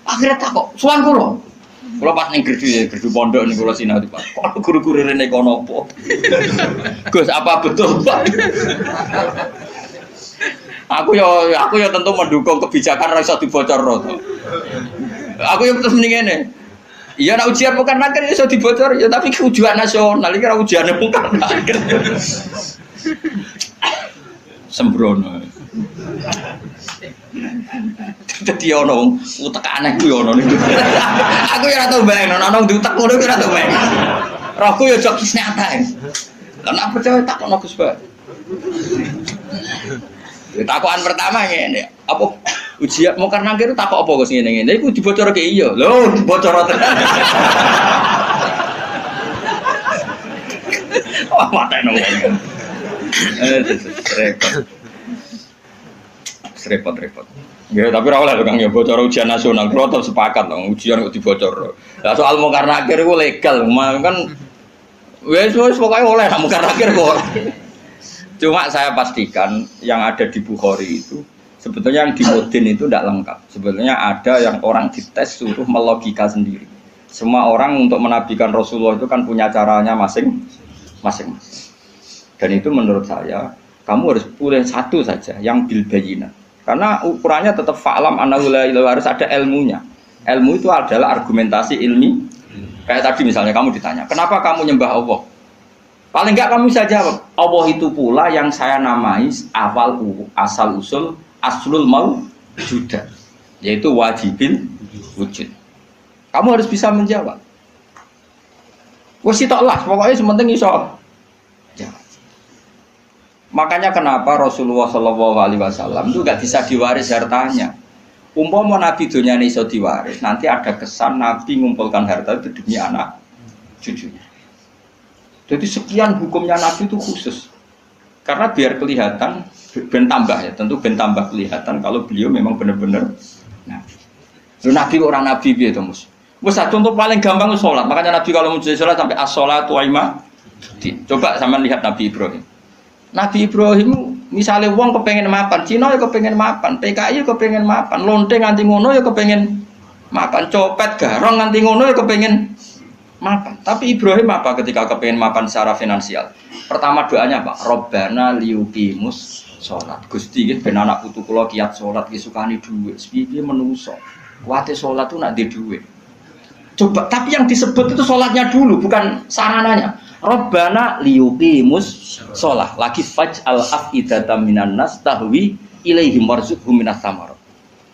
Akhirnya takok, suwan kula. Kula pas ning gerdu pondok niku kula sinau Pak. Kok guru-guru rene kono apa? Gus, apa betul, Pak? Aku ya tentu mendukung kebijakan ra iso dibocorno. Aku ya terus mending ngene. Iya nak ujian bukan nakir iso dibocor ya tapi ujian nasional iki ora ujiane bukan nakir. Sembrono. Dadi ono utek aneh ku ono niku. Aku ya ora tau bayang ono diutek ngono ki ora tau bayang. Rohku ya jok kisne atae. Lah nek percaya tak ono Gus Pak. Takokan pertama ngene, apa ujian mau karena kira takok apa Gus ngene-ngene. Iku dibocorke iya. Lho, dibocor tenan. Wah, mateno. Repot. Ya, tapi ora oleh Kang ya bocor ujian nasional. Kulo tetep sepakat dong, ujian kok dibocor. Lah soal mau karena akhir iku legal, kan wis pokoke oleh mau karena akhir kok. Cuma saya pastikan yang ada di Bukhari itu sebetulnya yang di Mudin itu tidak lengkap. Sebetulnya ada yang orang dites suruh melogika sendiri. Semua orang untuk menabikan Rasulullah itu kan punya caranya masing-masing. Dan itu menurut saya kamu harus pilih satu saja yang bil bayyinah. Karena ukurannya tetap fa'lam annahu la ilaha illallah, harus ada ilmunya. Ilmu itu adalah argumentasi ilmi. Kayak tadi misalnya kamu ditanya, kenapa kamu nyembah Allah? Paling enggak kamu bisa jawab, Allah itu pula yang saya namai asal usul aslul mawjudah, yaitu wajibil wujud. Kamu harus bisa menjawab. Wes toklah, pokoknya sementing iso. Ya. Makanya kenapa Rasulullah SAW itu enggak bisa diwaris hartanya. Umpama Nabi dunia ini iso diwaris, nanti ada kesan Nabi mengumpulkan harta itu demi anak cucunya. Jadi sekian hukumnya Nabi itu khusus. Karena biar kelihatan, ben tambah ya, tentu ben tambah kelihatan kalau beliau memang benar-benar Nabi. Nabi orang Nabi itu mus. Contoh paling gampang itu sholat. Makanya Nabi kalau mau jadi sholat sampai as-sholatu waima. Coba sama lihat Nabi Ibrahim. Nabi Ibrahim misalnya wong kepengen mapan, Cina ya kepengen mapan, PKI ya kepengen mapan, lonteng nganti ngono ya kepengen mapan, copet garong nganti ngono ya kepengen mapan. Tapi Ibrahim apa ketika kepengen mapan secara finansial? Pertama doanya Pak, Robbana liyuqimus sholat. Gusti ben anak putu kula kiat sholat ki sukani dhuwit. Piye menungso. Kuwate sholat tuh nak di dhuwit. Coba, tapi yang disebut itu sholatnya dulu, bukan sarananya. Rabbana liyuqimus shalah. Lagi faj'al afidatan minan nas tahwi ilaihim warzuqhum minas samarat.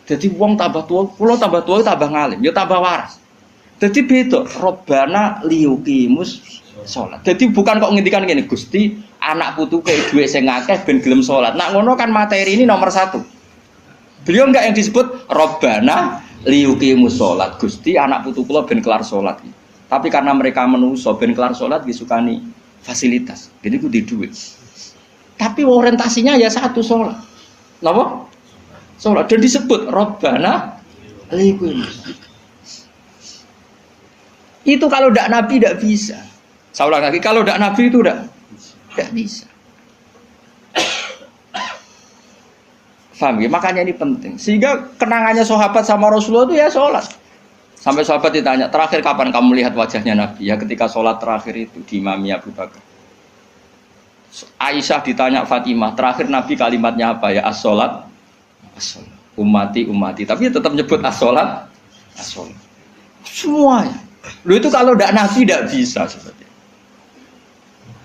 Jadi wong tambah tua, kula tambah tua tambah ngalim, ya tambah waras. Jadi beda, Rabbana liyuqimus shalah. Jadi bukan kok ngendikan ngene, Gusti, anak putu kayak duwe sing akeh ben gelem salat. Nak ngono kan materi ini nomor 1. Beliau enggak yang disebut Rabbana liyuqimus shalah. Gusti, anak putu kula ben kelar salat. Tapi karena mereka menungso ben kelar salat disukani fasilitas. Jadi ku di duit. Tapi orientasinya ya satu salat. Napa? Salat dan disebut Rabbana liyuqimus. Itu kalau ndak nabi ndak bisa. Saya ulang lagi, kalau ndak nabi itu ndak bisa. Paham ya? Makanya ini penting. Sehingga kenangannya sahabat sama Rasulullah itu ya sholat. Sampai sahabat ditanya, terakhir kapan kamu lihat wajahnya Nabi? Ya ketika sholat terakhir itu di Imami Abu Bakar. Aisyah ditanya Fatimah, terakhir Nabi kalimatnya apa ya? As-sholat, as-sholat. Ummati, ummati. Tapi tetap nyebut as-sholat, as-sholat. Semuanya. Lu itu kalau tidak Nabi tidak bisa seperti itu.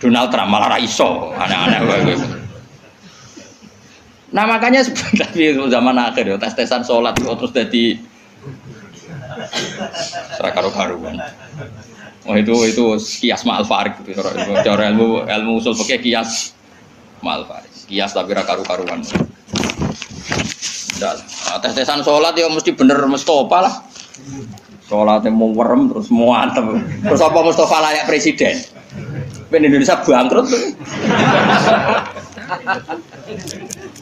Donald Trump malah raiso, aneh-aneh. Nah makanya sebenarnya zaman akhir ya tes-tesan sholat terus jadi karu-karuan. Oh itu kias ma'al farik gitu. Cara ilmu usul fikih kias ma'al farik. Kias tapi karu-karuan. Ndak. Tes-tesan sholat ya mesti bener Mustafa lah. Sholatnya mau werem terus mau antem. Terus apa Mustafa layak presiden? Ben Indonesia bangkrut tuh.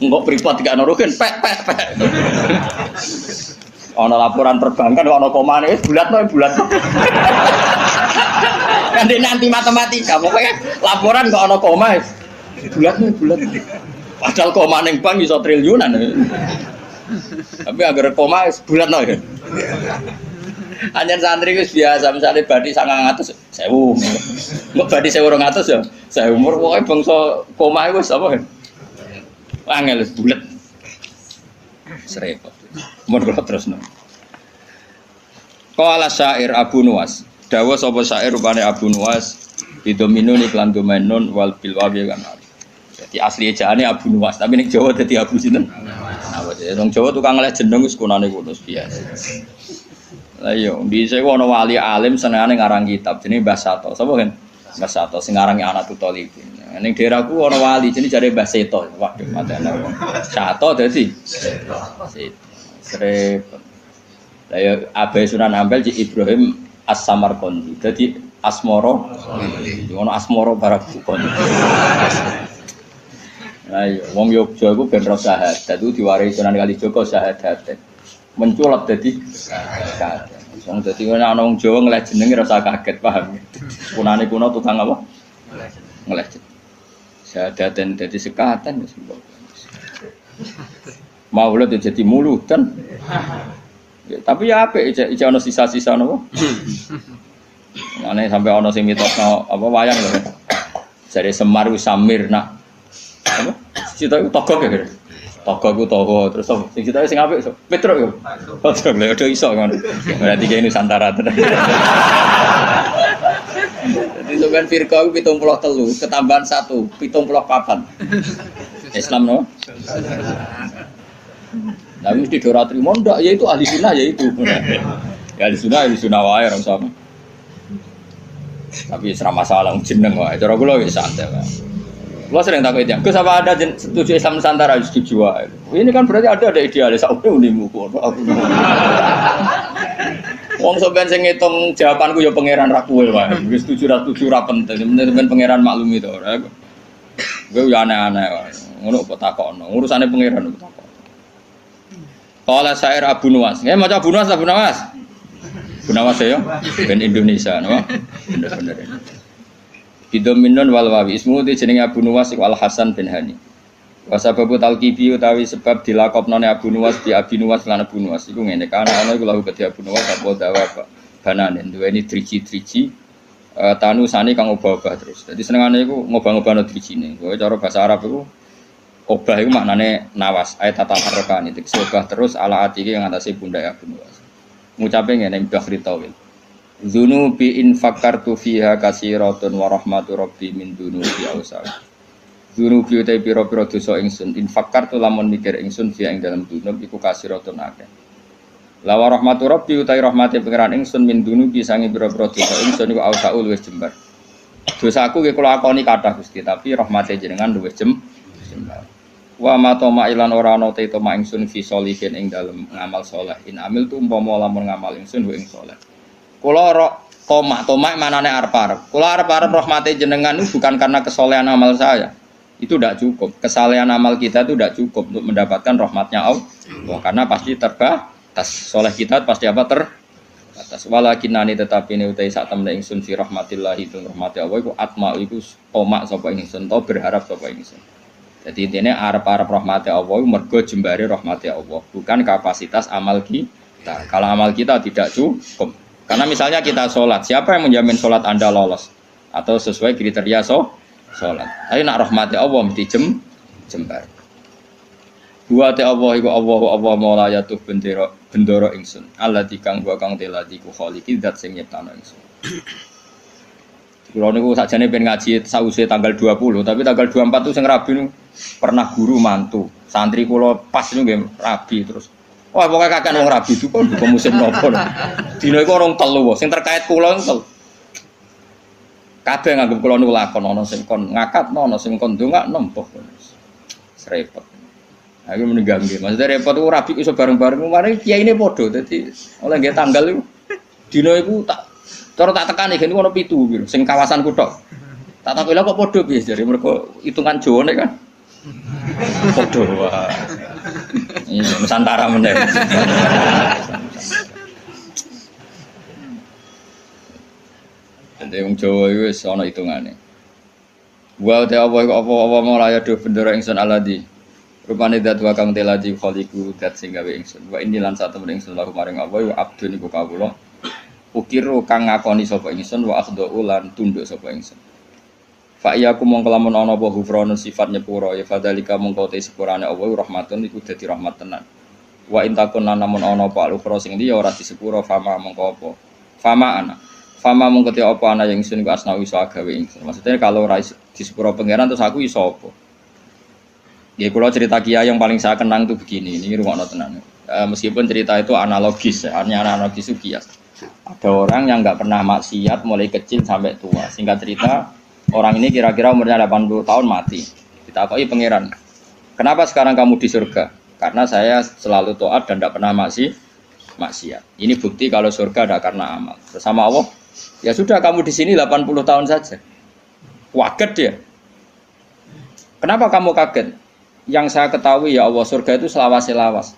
Enggak privat gak nurukin pek. Ono laporan perbankan ono komane bulat. Nanti matematika pokoknya laporan kok ono koma bulat. Padahal koma ning bank iso triliunan. Tapi agar koma bulat no ya. Anjen santri wis biasa misale badi 900 1000. Mbok badi 1200 ya. Saya umur pokoke bangsa koma iku wis apa. Angel bulat. Serepot. Mun kula terusno. Qala syair Abu Nuwas. Dawa sapa syair rupane Abu Nuwas bidominun iklan domenun wal bil wawi kan. Jadi asli ejaane Abu Nuwas, tapi ning Jawa dadi Abu sinten? Nuwas. Wong Jawa tukang ngeleh jeneng wis kunane ngono biasa. Lah iya, dhisik ana wali alim senengane ngarang kitab jenenge Mbah Sato. Sapa kan? Mbah Sato sing ngarangi Anatul Talibin. Ning daerahku ana wali jenenge jare Mbah Seto. Waduh, madane. Sato dadi Seto. Serepot. Lah ya Abai Sunan Ampel Ci Ibrahim As-Samarqandi. Dadi Asmoro. Ono Asmoro Barakukon. Lah ya wong Yogya iku ben ro syahadat itu diwarisi Sunan Kalijaga syahadat. Menculap dadi syahadat. Wong dadi ana wong Jawa ngeleh jenenge rasa kaget paham. Kunane kuno tukang apa? Ngeleh. Syahadaten dadi sekatan wis. Maulid jadi muludan. Ya, tapi ya apik iki ana sisa-sisa napa? Mane sampai ana sing mitosno apa wayang lho. Jare Semar wis Samir nak. Apa? Cita iku togok ya. Togok iku togo terus sing cita sing apik Petruk yo. Petruk lho do iso ngono. Berarti kene Nusantara tenan. Jadi sampean firqah 73 ketambahan 1 74. Islam no. Tapi mesti dora trimo ndak ya itu ahli sunnah ya itu. Ya ahli sunnah wae ora sama. Tapi ora masalah jeneng wae. Cara kula wis santai wae. Kula sering takut itu. Gus apa ada setuju Islam Nusantara setuju wae. Ini kan berarti ada idealis aku unimu kok aku. Wong sampean sing ngitung jawabanku ya pangeran ra kowe wae. Wis setuju ra penting. Sampeyan pangeran maklumi to ora. Gue ya aneh-aneh wae. Ngono kok takokno. Urusane pangeran kok takok. Qala syair Abu Nuwas. Maca Abu Nuwas, Abu Nuwas. Abu Nuwas ya, ben Indonesia, no? Bener-bener. Bidominun wal wawi ismu di jenenge Abu Nuwas wal Hasan bin Hani. Wa sababu talqibi utawi sebab dilakopnone Abu Nuwas di Abi Nuwas lan Abu Nuwas iku ngene kan ana iku lahu kedhi Abu Nuwas apa dawa banane duweni driji-driji tanusane kang obah-obah terus. Dadi senengane iku ngobah-ngobahno drijine. Kowe cara bahasa Arab iku obah itu maknanya nawas, ayat tata harokan itu obah terus ala ati yang ngatasi bunda Abu Nuwas. Ngucapin ngene Bahri Tawil. Dzunubi in fakartu fiha katsiratun wa rahmatu rabbi min dzunubi awsa. Dzunubi utai pira-pira dosa ingsun in fakartu lamun mikir ingsun fiha ing dalam dzunub iku katsiratun akeh. La wa rahmatu rabbi utai rahmate pangeran ingsun min dzunubi sange pira-pira dosa ingsun iku awsa luwih jembar. Dosaku nggih kula akoni kathah Gusti, tapi rahmate jenengan luwih jembar. Wa ma toma ilan ora ana te toma ingsun fi sholihin ing dalem ngamal saleh. In amil tu umpama lamun ngamal ingsun wa ing saleh. Kula tomak manane arep-arep. Kula arep-arep rahmate jenengan itu bukan karena kesolehan amal saya. Itu tidak cukup. Kesalehan amal kita itu tidak cukup untuk mendapatkan rahmatnya Allah. Karena pasti terbatas. Soleh kita pasti apa terbatas. Walakinani tetapi ini utai saat temen ingsun fi rahmatillah itu rahmati Allah iku atma iku tomak sapa ingsun to berharap sapa ingsun. Jadi intinya arep-arep rahmati Allah mergo jembare rahmati Allah, bukan kapasitas amal kita. Kalau amal kita tidak cukup. Karena misalnya kita sholat, siapa yang menjamin sholat Anda lolos? Atau sesuai kriteria sholat. Tapi nak rahmati Allah mesti jembar. Wa ta Allah iku Allah maula yatuh bendoro ingsun. Allah dikang wa kang teladi ku khaliqi zat sing nyiptano ingsun. Kulo niku sakjane pengen ngaji sause tanggal 20, tapi tanggal 24 itu sing rabi niku pernah guru mantu. Santri kula pas niku nggih rabi terus. Wah, pokoknya kakek wong rabi itu kan bukan musim nopo. Dino iku orang telu, sing terkait kula tel. Kabeh nganggep kula niku lakon ana sing kon ngakatno, ana sing kon ndongakno mbah. Repot. Aku meninggal nggih. Maksudnya repot ku rabi iso bareng-bareng mari kiyaine padha. Dadi oleh nggih tanggal iku dino iku tak cara tak tekani gene ono 7 piro sing kawasan kuthok. Tak takok lha kok padha piye jare mergo hitungan Jawane kan. Padha wae. Iya, Nusantara meneh. Dadi wong Jawa iku wis ana hitungane. Wa ta apa mulaya do bendera ingsun aladi. Rupane dat wa kang teladi khaliqu dat sing gawe ingsun. Wa ini lan satu ingsun lahu maring apa wa abdun iku kawula. Ukiru kang ngakoni sapa ingsun wa akhdhu lan tunduk sapa ingsun. Fa iya ku mongko lamun ana apa hufrana sifat nyepuro ya fadzalika mongko te sepurane Allah rahmatun iku dadi rahmat tenan. Wa intakun namun ana apa al-ukhra sing liya ora disepuro fama mongko apa. Fama mongko te apa ana yang ingsun iku asna iso gawe ingsun. Maksudnya kalau ora disepuro pangeran terus aku iso apa. Ya kula cerita kiai yang paling saya kenang itu begini, ini rungokno tenan. Meskipun cerita itu analogis, artinya analogis itu bias. Ada orang yang enggak pernah maksiat mulai kecil sampai tua. Singkat cerita orang ini kira-kira umurnya 80 tahun mati. Ditakoi pangeran, kenapa sekarang kamu di surga? Karena saya selalu taat dan tidak pernah maksiat. Ini bukti kalau surga ada karena amal. Bersama Allah, ya sudah kamu di sini 80 tahun saja. Kaget dia. Kenapa kamu kaget? Yang saya ketahui ya Allah, surga itu selawas-selawas.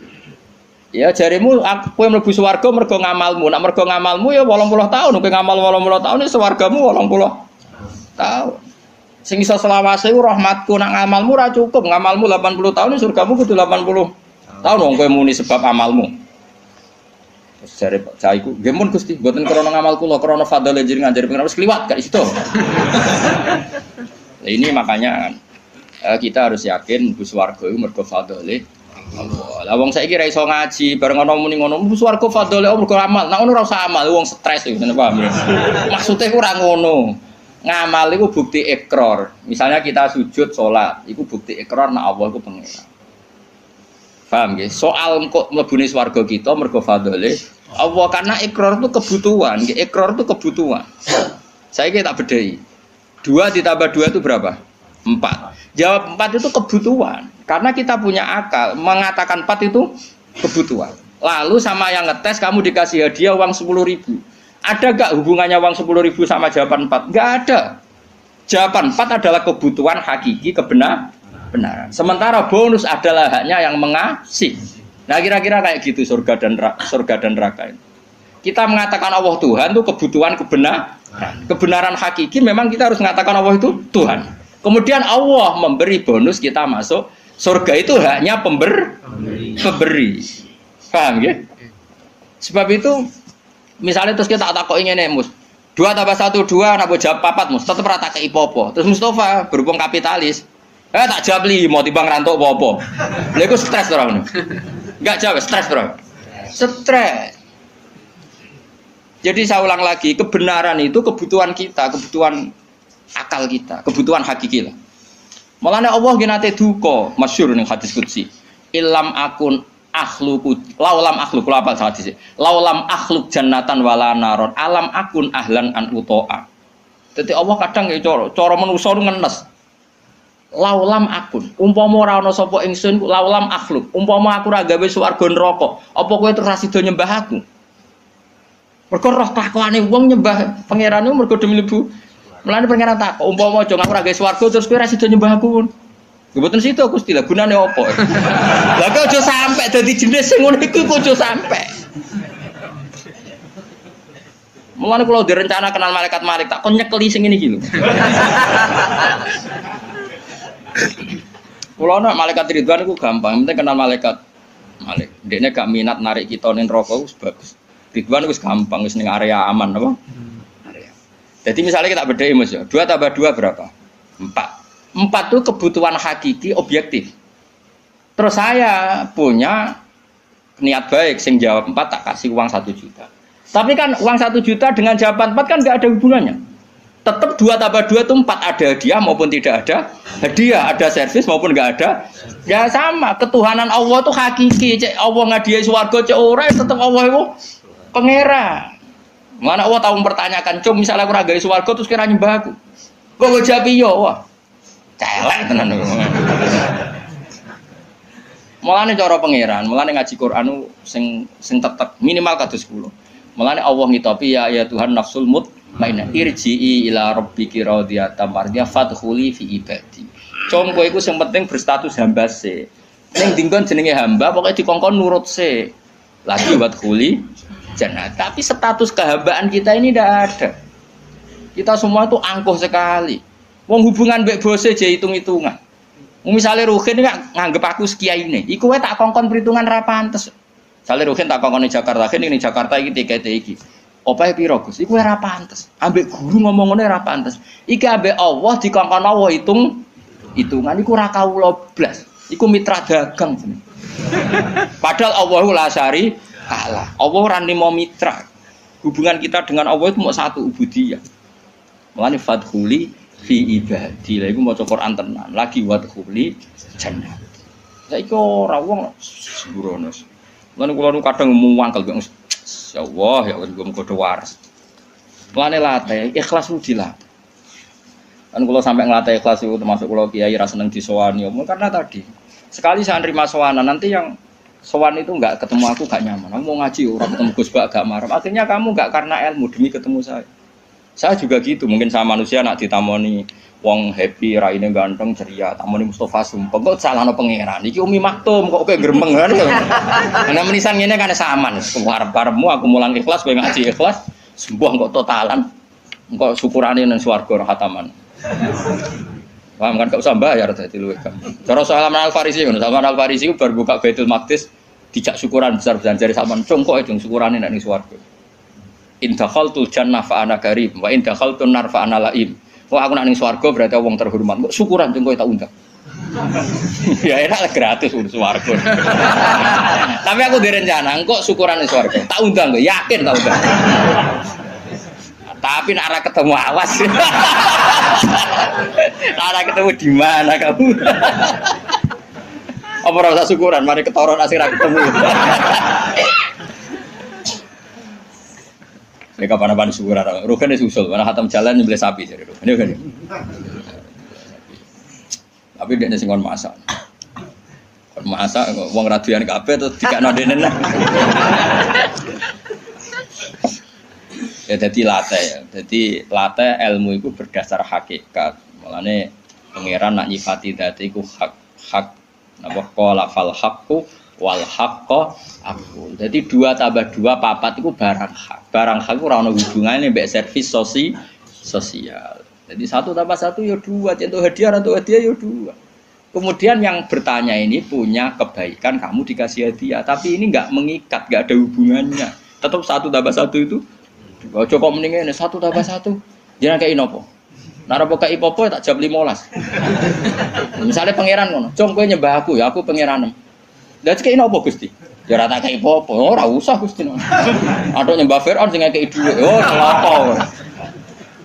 Ya jarimu aku yang mlebu swarga mergo ngamalmu. Nak mergo ngamalmu ya 80 tahun, kowe ngamal 80 tahun ya swargamu 80 tahun. Sing iso selawase ku rahmatku, nak ngamalmu ora cukup, ngamalmu 80 tahun surgamu kudu 80 tahun wong kowe muni sebab amalmu. Terus jare caiku, nggih mun Gusti, mboten krana ngamal kula, krana fadhole jenengan jare pengen wis kliwat gak iso. Ini makanya kita harus yakin mlebu swarga iku mergo fadhole Allah. Lah wong saiki ra iso ngaji, bareng ana muni ngono, mlebu swarga fadhole Allah mergo amal. Nek ngono ora usah amal, wong stres iki, paham ya? Maksude ku ora ngono. Ngamal itu bukti ikrar. Misalnya kita sujud sholat, itu bukti ikrar nak Allah itu pengira. Paham nggih? Soal kok mlebune swarga kita mergo fadhole Allah karena ikrar itu kebutuhan, nggih ikrar itu kebutuhan. Saya tak bedhei. 2 ditambah 2 itu berapa? 4. Jawab 4 itu kebutuhan. Karena kita punya akal, mengatakan 4 itu kebutuhan. Lalu sama yang ngetes kamu dikasih hadiah uang 10.000. Ada gak hubungannya uang 10.000 sama jawaban 4? Gak ada. Jawaban 4 adalah kebutuhan hakiki kebenaran. Sementara bonus adalah haknya yang mengasih. Nah kira-kira kayak gitu surga dan neraka ini. Kita mengatakan Allah Tuhan itu kebutuhan kebenaran. Kebenaran hakiki memang kita harus mengatakan Allah itu Tuhan. Kemudian Allah memberi bonus kita masuk surga itu haknya pemberi. Paham ya? Sebab itu misalnya terus kita tak kok ingin mus 2 tambah 1 2 nak jawab 4 mus tetep rata ke ipo-ipo. Terus Mustafa berhubung kapitalis tak jawab 5 timbang rantuk apa-apa. Lha iku stres ora ngono. Enggak jawab stres bro. Stres. Jadi saya ulang lagi, kebenaran itu kebutuhan kita, kebutuhan akal kita, kebutuhan hakiki lah. Mulane Allah genate duka, masyhur ning hadis qudsi. Ilam akun akhluku laulam akhluk kula apa hadis. Laulam akhluk jannatan wala naron alam akun ahlan an utoa. Dadi Allah kadang ya cara manusa ngenes. Laulam akun, umpama ora ana sapa ingsun laulam akhluk, umpama aku ora gawe swarga neraka, apa kowe terus sida nyembah aku? Mergo roh kelakuane wong nyembah pangerane mergo demi mlebu. Mulane pangeran tak umpama aja aku ora gawe swarga terus kowe ora sida nyembah aku. Mboten sida Gusti, lha gunane apa? Lah kok aja sampe dadi jenis sing ngono iku kok aja sampe. Mulane kula direncana kenal malaikat tak kon nyekeli sing ngene iki lho. Kula nek malaikat Ridwan iku gampang, penting kenal malaikat. Dekne gak minat narik kita ning neraka wis bagus. Ridwan wis gampang, wis ning area aman apa? Area. Jadi misalnya kita bedai Mas ya, 2 tambah 2 berapa? 4. 4 itu kebutuhan hakiki objektif. Terus saya punya niat baik, sing jawab 4 tak kasih uang 1 juta. Tapi kan uang 1 juta dengan jawaban 4 kan nggak ada hubungannya. Tetap 2 tambah 2 itu 4, ada hadiah maupun tidak ada hadiah, ada servis maupun nggak ada. Ya sama, ketuhanan Allah itu hakiki. Cek Allah ngadiai swarga cek ora tetap Allah itu pangeran. Mana Allah tahu mempertanyakan, "Cung, misalnya aku ra gawe swarga terus kira nyembah aku." Kok go jawab iya, wah. Celek tenan. Mulane cara pangeran, mulane ngaji Quran sing tetep minimal kados kula. Mulane Allah ngitopi ya Tuhan nafsul mutmainnah irji'i ila rabbiki radiyatan mardiyah fadkhuli fi ibadi. Cung kowe iku sing penting berstatus hamba se. Ning dinggon jenenge hamba pokoke dikongkon nurut se. Lagi wadkhuli jannah. Tapi status kehambaan kita ini tidak ada. Kita semua itu angkuh sekali. Wong hubungan mbek bose je hitung-hitungan. Misalnya Ruhin nganggep aku sekiyaine, iku wae tak kongkon perhitungan ra pantes. Misale Ruhin tak kongkon ning Jakarta, ning Jakarta iki tikete iki. Opahe piro Gus? Iku ora pantes. Ambek guru ngomong ngene ora pantes. Iki ambek Allah dikongkon Allah hitungan iku ora kawula blas. Iku mitra dagang jenenge. Padahal Allahu la syari Allah. Allah ora nimo mitra. Hubungan kita dengan Allah itu mau satu ubudiyah. Mulane fadkhuli fi ibadi. Lha iku maca Quran tenan. Lagi wadkhuli jannah. Saiki ora wong sembrono. Mulane kula nu kadang muangkel kok ya Allah ya Allah muga waras. Mulane latih ikhlas ku dilatih. Kan kula sampai nglatih ikhlas itu termasuk kula kiai ra seneng disowani karena tadi sekali saya nerima sowanan nanti yang sowan itu enggak ketemu aku gak nyaman. Aku mau ngaji ora ketemu Gus Bak gak marah. Akhirnya kamu enggak karena ilmu demi ketemu saya. Saya juga gitu, mungkin sama manusia nak ditamoni wong happy, raine ganteng, ceria, tamoni Mustafa Sumpah, kok salahno pangeran. Iki Umi Maktum kok kowe gremeng kan. Ana menisan ngene kan saman. Arep-arepmu aku mulang ikhlas, kowe ngaji ikhlas, sembuh kok totalan. Engko syukurane nang swarga rahataman. Paham kan gak usah bayar dadi luwih gampang. Cara Salman Al-Farisi ngono, Salman Al-Farisi bar buka Baitul Maqdis dijak syukuran besar-besaran jare Salman congkok itu syukurane nek ning swarga. In dakhaltul jannah fa ana karim wa in dakhaltun nar fa ana laim. Wah aku nak ning swarga berarti wong terhormat. Kok syukuran jengko tak undang. Ya enak gratis urus swarga. Tapi aku direncana engko syukuran ning swarga. Tak undang kok, yakin tak undang. Tapi nak arah ketemu awas. Arah ketemu di mana kamu? Apa rasa syukuran mari ketoron asih ra ketemu. Mereka kapan-kapan syukuran, Rugen itu usul, mana khatam jalan nyembelih sapi jadi Rugen. Kan? Tapi dia nasi kon masak, uang radian kafe terus tidak nodenen. Ya jadi latih ilmu itu berdasar hakikat. Malane pangeran nak nyifati dadi iku hak napa qala fal haqqu wal haqqo aku. Jadi 2 tambah 2 4 itu barang hak. Barang hak ora ono hubungane mbek servis sosial. Jadi 1 tambah 1 ya 2, contoh hadiah atau hadiah ya 2. Kemudian yang bertanya ini punya kebaikan kamu dikasih hadiah, tapi ini enggak mengikat, enggak ada hubungannya. Tetap 1 tambah 1 itu ojo kok mendingan 1 tambah 1. Jangan kayak inopo. Nara poka ipopo tak jam 15. Misalnya pangeran ngono, "Cung kowe nyembah aku ya, aku pangeran." Lah cek inopo Gusti? Ya ora tak kei apa-apa, ora usah Gusti. Atuk nyembah Firaun sing ngekeki dhuwit. Oh, celaka.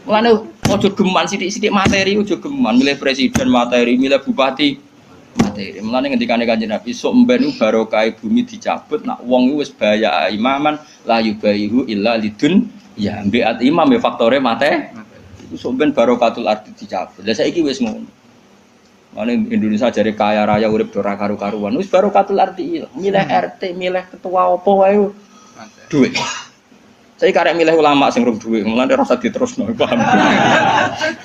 Mulane ojo geman sithik-sithik materi, ojo geman milih presiden materi, milih bupati materi. Mulane ngendikane Kanjeng Nabi, sok mben barokah bumi dicabut, nak wong iku wis baya imaman la yubaihu illa lidun ya mbiat imam ya faktore mate. Iku sok mben barokatul ardi dicabut. Lah saiki wis ngono. Mane Indonesia jare kaya raya urip ora karu-karuan. Wis barokatul arti milih RT, milih ketua opo wae duit. Saya karek milih ulama sing rung duit, mulane rasa diterusno, paham.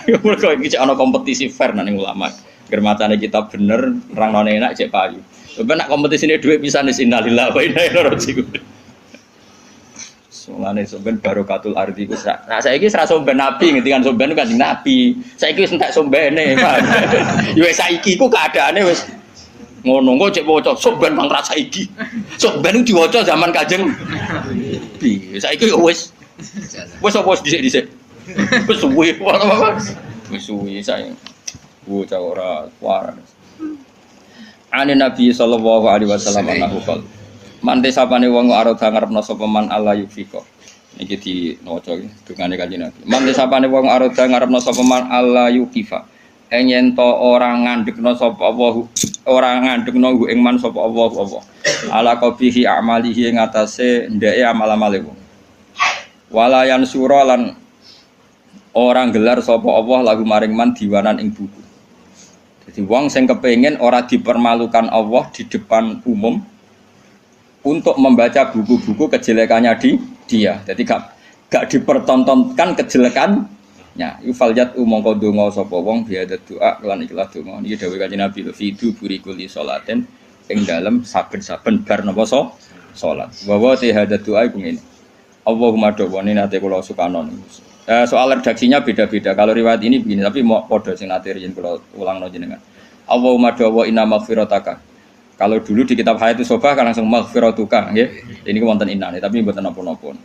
Ya mergo iki ana kompetisi fair nang ulama. Ger macane kita bener, nerangno enak cek payu. Coba nak kompetisine duit bisa innalillahi wa inna ilaihi raji'un. Mulane somben barokatul ardi ku nah saiki ora somben nabi ngendikan somben kan nabi. Saiki wis entek sombene, Pak. Ya wis saiki ku keadaane wis ngono kok cek waca somben mang ra saiki. Somben ku diwaca zaman Kanjeng Nabi. Saiki yo wis apa dhisik-dhisik. Wis suwi. Wis suwi saiki. Bocah ora waras. Ane Nabi sallallahu alaihi wasallam anahu qol mante sapane wong arep ngarepno sapa man Allah yufiko. Niki di maca dungane Kanjeng Nabi. Mante sapane wong arep ngarepno sapa man Allah yukifa. Yen to ora ngandhekno sapa Allah, ora ngandhekno ing man sapa Allah apa. Ala qabihi amalihi ing atase ndeke amal-amale wong. Wala yansura lan ora gelar sapa Allah lagu maring man diwanan ing buku. Jadi wong sing kepengin ora dipermalukan Allah di depan umum untuk membaca buku-buku kejelekannya dia. Jadi gak dipertontonkan kejelekannya. Yufaljat umangka donga sapa wong biada doa lan ikhlas donga. Niki dawuh Kanjeng Nabi fidu burikuli salaten ing dalem saben-saben bar napa salat. Wa wa hadat doa iku ngene. Allahumma dawani nate kula sukanon. Soal redaksinya beda-beda. Kalau riwayat ini begini tapi mau padha sing nate riyen kula ulangno jenengan. Allahumma dawa inna maghfirataka. Kalau dulu di kitab Hayatus Sobah kan langsung maghfiratuka nggih. Ini wonten innane tapi mboten napa-napa.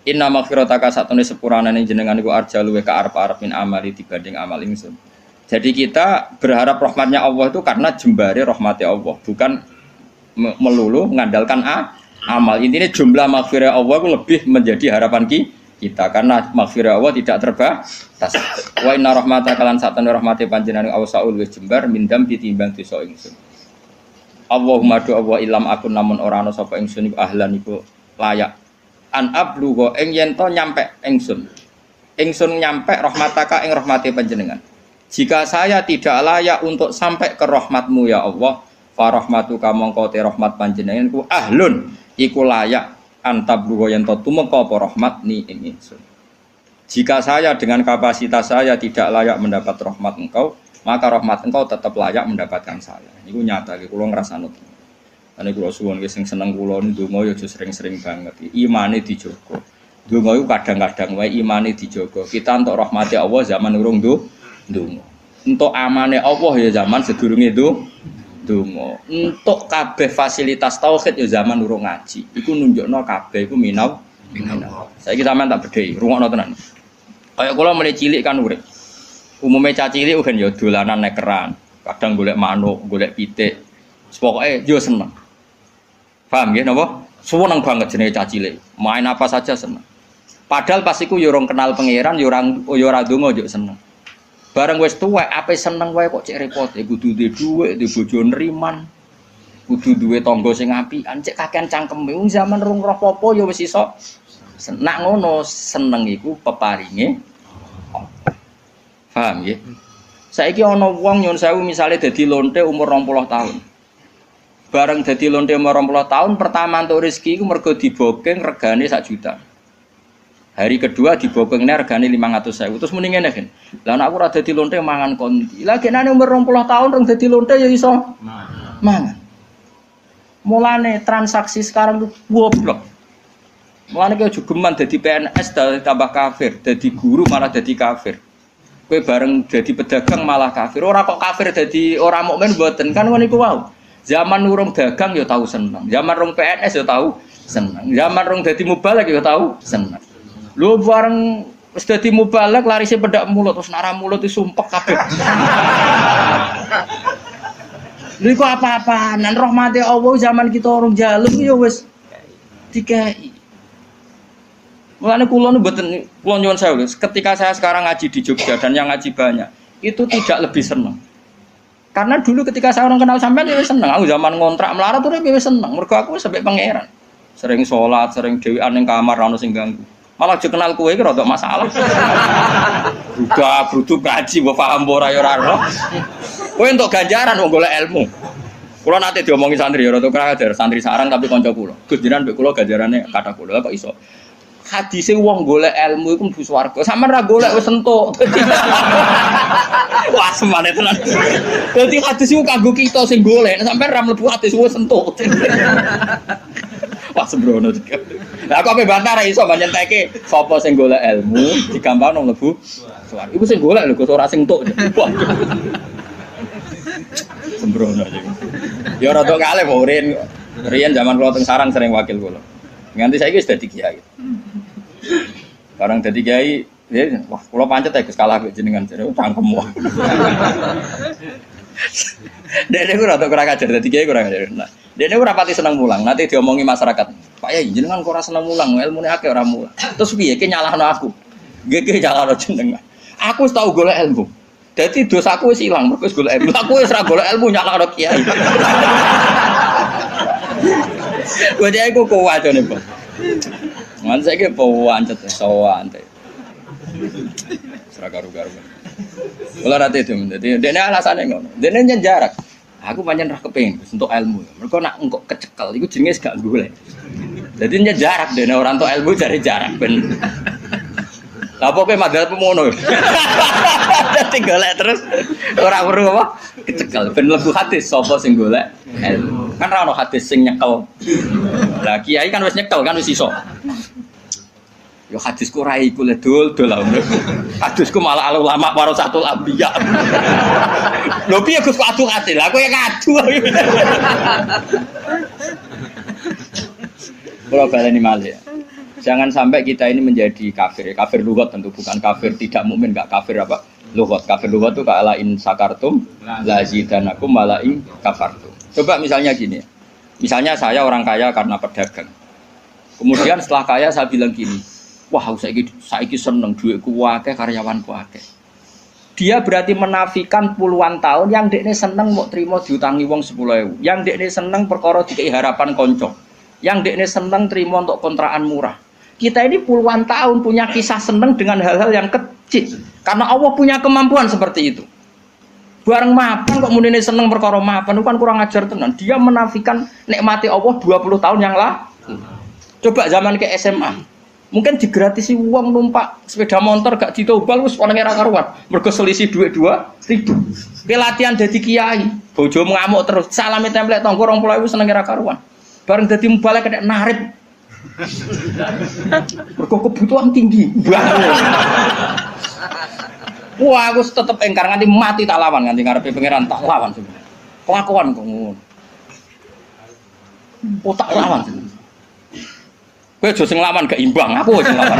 Inna maghfirataka satune sepuranane jenengan iku arjalu ka arep-arep min amali dibanding amal ingsun. Jadi kita berharap rahmatnya Allah itu karena jembare rahmati Allah, bukan melulu mengandalkan amal. Intinya jumlah maghfirah Allah itu lebih menjadi harapan kita karena maghfirah Allah tidak terbatas. Wa inna rahmataka lan satune rahmati panjenengan Allah saul wis jembar mindam ditimbang dosa ingsun. Allahumma do Allah ilam akun namun ora ana sapa ingsun iku ahlan iku layak an ablugha ing yen to nyampe ingsun nyampe rahmataka ing rahmati panjenengan. Jika saya tidak layak untuk sampai ke rahmatmu ya Allah, fa rahmatuka mongko te rahmat panjenengan ku ahlun iku layak an tablugha yen to tumeka apa rahmat ni ing ingsun. Jika saya dengan kapasitas saya tidak layak mendapat rahmat engkau, maka rahmat engkau tetap layak mendapatkan saya. Iku nyata iki kula ngrasakno. Ane kula suwun wis sing seneng kula ndonga ya aja sering-sering banget. Imane dijogo. Ndonga iku kadang-kadang wae imane dijogo. Kita entuk rahmati Allah zaman urung ndonga. Entuk amane Allah ya zaman sedurunge ndonga. Entuk kabeh fasilitas tauhid ya zaman urung ngaji. Iku nunjukno kabeh iku minau. Saiki sampean tak bedhei, rungokno tenan. Kayak kula mulai cilik kan urip. Umumnya cacilik kan ya dolanan nek keran, kadang golek manuk, golek pitik. Pokoke yo seneng. Paham nggih napa? Seneng banget jenenge cacilik. Main apa saja seneng. Padahal pas iku yo ora kenal pangeran, yo ora ndonga yo seneng. Bareng wis tuwek ape seneng wae kok cek repot. Kudu duwe dhuwit, duwe bojo nriman. Kudu duwe tangga sing apian, cek kakean cangkeme. Wong zaman rung roh apa yo wis iso. Nak ngono seneng iku peparinge. Paham ya? Saiki ana wong nyun sewu misale dadi lonte umur 20 tahun. Bareng dadi lonte umur 20 tahun pertama entuk rezeki iku mergo dibokeng regane 1 juta. Hari kedua dibokengne regane 500.000. Terus muni ngene kan. Lah nek aku ora dadi lonte mangan kondi. Lah genane umur 20 tahun rong dadi lonte ya iso mangan. Mulane transaksi sekarang tuh goblok. Mulane kowe jugeman dadi PNS tambah kafir, dadi guru malah dadi kafir. Kowe bareng jadi pedagang malah kafir. Ora kok kafir jadi orang mukmin mboten kan ngono iku wae. Zaman urung dagang ya tahu seneng. Zaman rong PNS ya tahu seneng. Zaman rong dadi mubalek ya tahu seneng. Lho bareng wis dadi mubalek larise pedak mulut terus nara mulut disumpek kabeh. Lha iku apa-apaan rahmate Allah zaman kita orang jaluk ya wis dikai. Mulane kula nu mboten kula nyuwun sewu ketika saya sekarang ngaji di Jogja dan yang ngaji banyak, itu tidak lebih senang. Karena dulu ketika saya orang kenal sampean ya seneng, aku zaman ngontrak melarat tuh ya seneng. Mergo aku sampai pangeran. Sering sholat, sering dhewean ning kamar ora ono sing ganggu. Malah aja kenal kowe iki rada masalah. Udah brutu ngaji mbok paham ora ya ora. Kowe entuk ganjaran wong golek ilmu. Kula nate diomongi santri ya rada krajar, santri sarang tapi kanca kula. Gus jenengan mbek kula ganjarane kathah kula kok iso. Hadise wong golek ilmu iku mlebu swarga. Sampeyan ra golek wis entuk. Wah, semane tenan. Dadi hadis iku kanggo kita sing golek, sampeyan ra mlebu hadis wis entuk. Wah, sembrono juga. Lah kok ape bantah ra iso nyenteke sapa sing golek ilmu digampangno mlebu swarga. Iku sing golek lho, ora sing entuk. Sembrono aja. Ya rada kalih kok riyen zaman kula teng sarang sering wakil kula. Nganti saiki wis dadi kiai. Barang dadi kiai, wah kula pancet ya Gus kalah kok jenengan cangkem wae. Dene ora tok ora kajar dadi kiai ora kajar. Nah, dene ora pati seneng mulang. Nanti diomongi masyarakat. Pak Yai jenengan kok ora seneng mulang, ilmune akeh ora mulang. Terus piye ki nyalahno aku? Nggih nyalahno jenengan. Aku wis tau golek ilmu. Dadi dosaku wis ilang mergo wis golek ilmu. Aku wis ora golek ilmu nyalahno kiai. Kowe iku kuat jane, Pak. Man saiki pawancet sowan teh. Seragaru-garu. Kula rate itu, dadi dene alasane ngono. Dene nyen jarak. Aku pancen ra kepengin untuk ilmu. Mergo nak engko kecekel iku jenenge gak golek. Dadi nyen jarak dene ora entuk ilmu jare jarak ben. Lah apa kowe madhal pemono. Dadi golek terus ora weruh apa kecekel ben mlebu hadis sapa sing golek ilmu. Kan ra ono hadis sing nyekel. Lah kiai kan wis nyekel kan wis iso. Yo hadisku ra iku le dol-dol. Hadisku malah ulama warasatul anbiya. Lho piye Gus kok adu-adu? Lah kowe ngadu. Kalau baleni malih. Jangan sampai kita ini menjadi kafir. Kafir lughat tentu bukan kafir tidak mukmin, enggak kafir apa? Lughat. Kafir lughat itu kala in sakartum la zidanakum wala in kafartum. Coba misalnya gini. Misalnya saya orang kaya karena pedagang. Kemudian setelah kaya saya bilang gini, wah saiki seneng duitku akeh karyawanku akeh. Dia berarti menafikan puluhan tahun yang dekne seneng mau terima diutangi wong 10.000. Yang dekne seneng perkara dikei harapan konco. Yang dekne seneng terima untuk kontrakan murah. Kita ini puluhan tahun punya kisah seneng dengan hal-hal yang kecil. Karena Allah punya kemampuan seperti itu. Bareng mapan kok munine seneng perkara mapan itu kan kurang ajar tenan. Dia menafikan nikmati Allah 20 tahun yang lalu. Coba zaman ke SMA. Mungkin digratisi uang numpak sepeda motor gak ditobal wis ana ora karuan. Mergo selisih duit 2.000. Ki latihan dadi kiai, bojo ngamuk terus. Salame templek tangga 20.000 seneng ora karuan. Bareng dadi mubalek kena narip. Mergo kebutuhan tinggi. Wah, aku tetep engkar nganti mati tak lawan, nganti ngarepe pangeran tak lawan sebenarnya. Kelakuan kok ngono. Oh tak lawan. Kowe aja sing lawan gak imbang, aku sing lawan.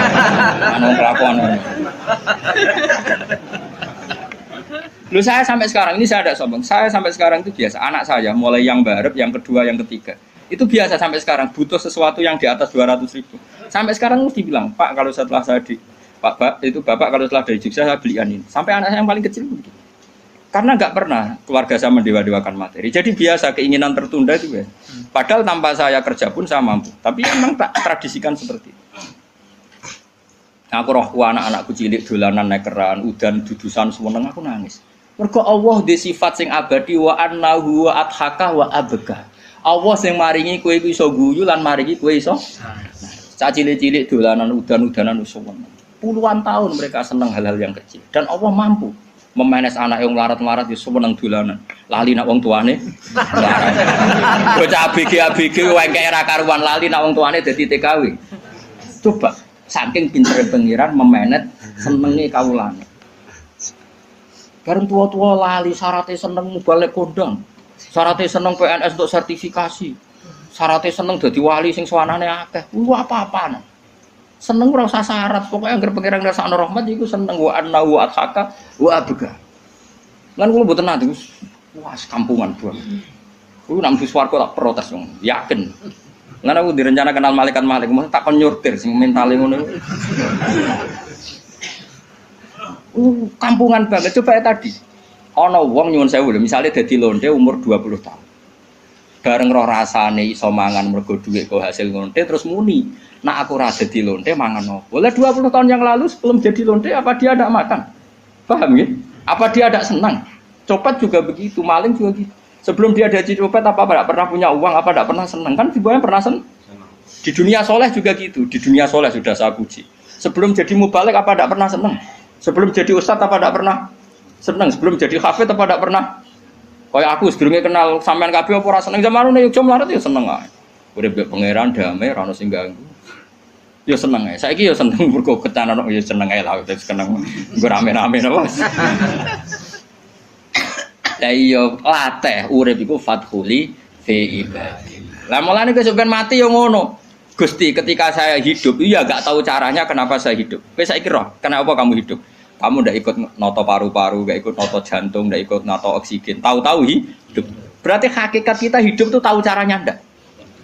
Anu kelakuan. Lu saya sampai sekarang ini saya ada sombong. Saya sampai sekarang itu biasa. Anak saya mulai yang barep, yang kedua, yang ketiga. Itu biasa sampai sekarang butuh sesuatu yang di atas 200.000. Sampai sekarang mesti bilang, "Pak, kalau setelah saya Bapak kalau setelah dari Jogja saya belikan ini." Sampai anak saya yang paling kecil begitu. Karena nggak pernah keluarga saya mendewa-dewakan materi. Jadi biasa keinginan tertunda itu ya. Padahal tanpa saya kerja pun saya mampu. Tapi memang tak tradisikan seperti itu. Aku rohku anak-anakku cilik dolanan nekeran, udan dudusan semeneng aku nangis. Mergo Allah di sifat sing abadi wa annahu wa adhaka wa abka. Allah sing maringi kowe iku iso guyu lan maringi kowe iso. Cah cilik-cilik dolanan udan-udanan semeneng. Puluhan tahun mereka senang hal-hal yang kecil dan Allah mampu memanes anak yang melarat-melarat ya seneng dolanan. Lali nak wong tuane. Bocah ABG wengke ra karuan lali nak wong tuane dadi TKW. Coba saking pintere pengiran memenet senenge kawulane. Bareng tua-tua lali syaratnya seneng balik kondang. Syaratnya seneng PNS untuk sertifikasi. Syaratnya seneng dadi wali sing swanane akeh. Lu apa-apaan. Seneng ora usah syarat, pokoknya anggere pengiran ngrasakno rahmat iku seneng wa anna wa athaka wa abga. Lan kula mboten nate Wah, kampungan buang. Aku nak mlebu swarga tak protes wong, yakin. Lan aku direncana kenal malaikat mau tak kon nyurtir sing mentale ngono. Kampungan banget coba ya tadi. Ana wong nyuwun sewu lho, misale dadi lonte umur 20 tahun. Bareng roh rasane iso mangan mergo dhuwit kok hasil lonte terus muni. Nak aku ora dadi lonte mangan opo? Lah 20 tahun yang lalu sebelum jadi lonte apa dia ada makan? Paham ya? Apa dia ada senang? Copet juga begitu, maling juga gitu. Sebelum dia jadi copet apa tidak pernah punya uang, apa tidak pernah senang? Kan sebenarnya pernah senang. Di dunia soleh juga gitu, di dunia soleh sudah saya puji. Sebelum jadi mubalik apa tidak pernah senang? Sebelum jadi ustadz apa tidak pernah senang? Sebelum jadi hafid apa tidak pernah? Kayak aku sedurunge kenal sampean kabeh apa ora seneng zaman ngono yo mlarat yo seneng ae. Urip mbek pangeran damai ora ono sing ganggu. Yo seneng ae. Saiki yo seneng mergo ketanan yo seneng ae lah wis seneng. Nggo rame-rame napa. Lah iya latih urip iku fathuli fi ibadi. Lah mulane kowe sampean mati yo ngono. Gusti ketika saya hidup iya gak tahu caranya kenapa saya hidup. Kowe saiki roh, kenapa kamu hidup? Kamu ndak ikut noto paru-paru, ndak ikut noto jantung, ndak ikut noto oksigen. Tahu-tahu hidup. Berarti hakikat kita hidup tuh tahu caranya ndak?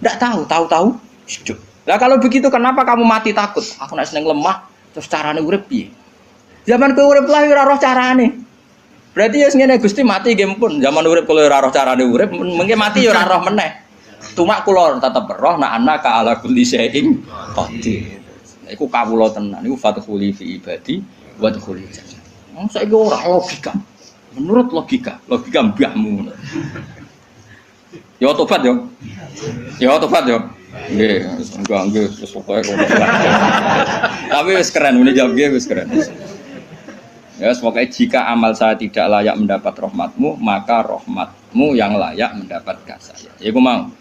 Ndak tahu, tahu-tahu hidup. Lah kalau begitu kenapa kamu mati takut? Aku nek seneng lemah terus carane urip piye? Zaman kowe urip lah ora roh carane. Berarti ya ngene Gusti mati nggih pun zaman urip kalau ora roh carane urip mengke mati ya ora roh meneh. Cuma kula tetep roh nek ana ka ala kulli syai'in qadir. Iku kawula tenan iku fathuli fi ibadi wa dkhuli jannah. Saiki ora logika. Menurut logika mbahmu. Ya tobat yo. Ya tobat yo. Nggih, nggih wis pokoke ngono. Tapi wis keren muni jawab nggih wis keren. Ya, semoga jika amal saya tidak layak mendapat rahmatmu, maka rahmatmu yang layak mendapatkan saya. Ya, aku mau.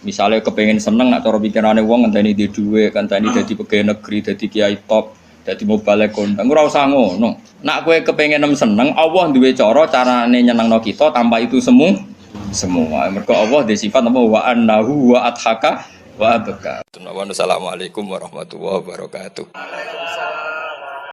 Misalnya kepengen seneng, nak cara pikirannya wong ngenteni di duit, ngenteni jadi pegawai negeri, jadi kiai top, jadi mau balik kondang. Ora usah ngono. Nak kowe kepengen seneng, Allah duwe carane nyenengno kita tanpa itu semua. Mergo Allah di sifat apa wa annahu wa adhaka wa abka. Assalamualaikum warahmatullahi wabarakatuh.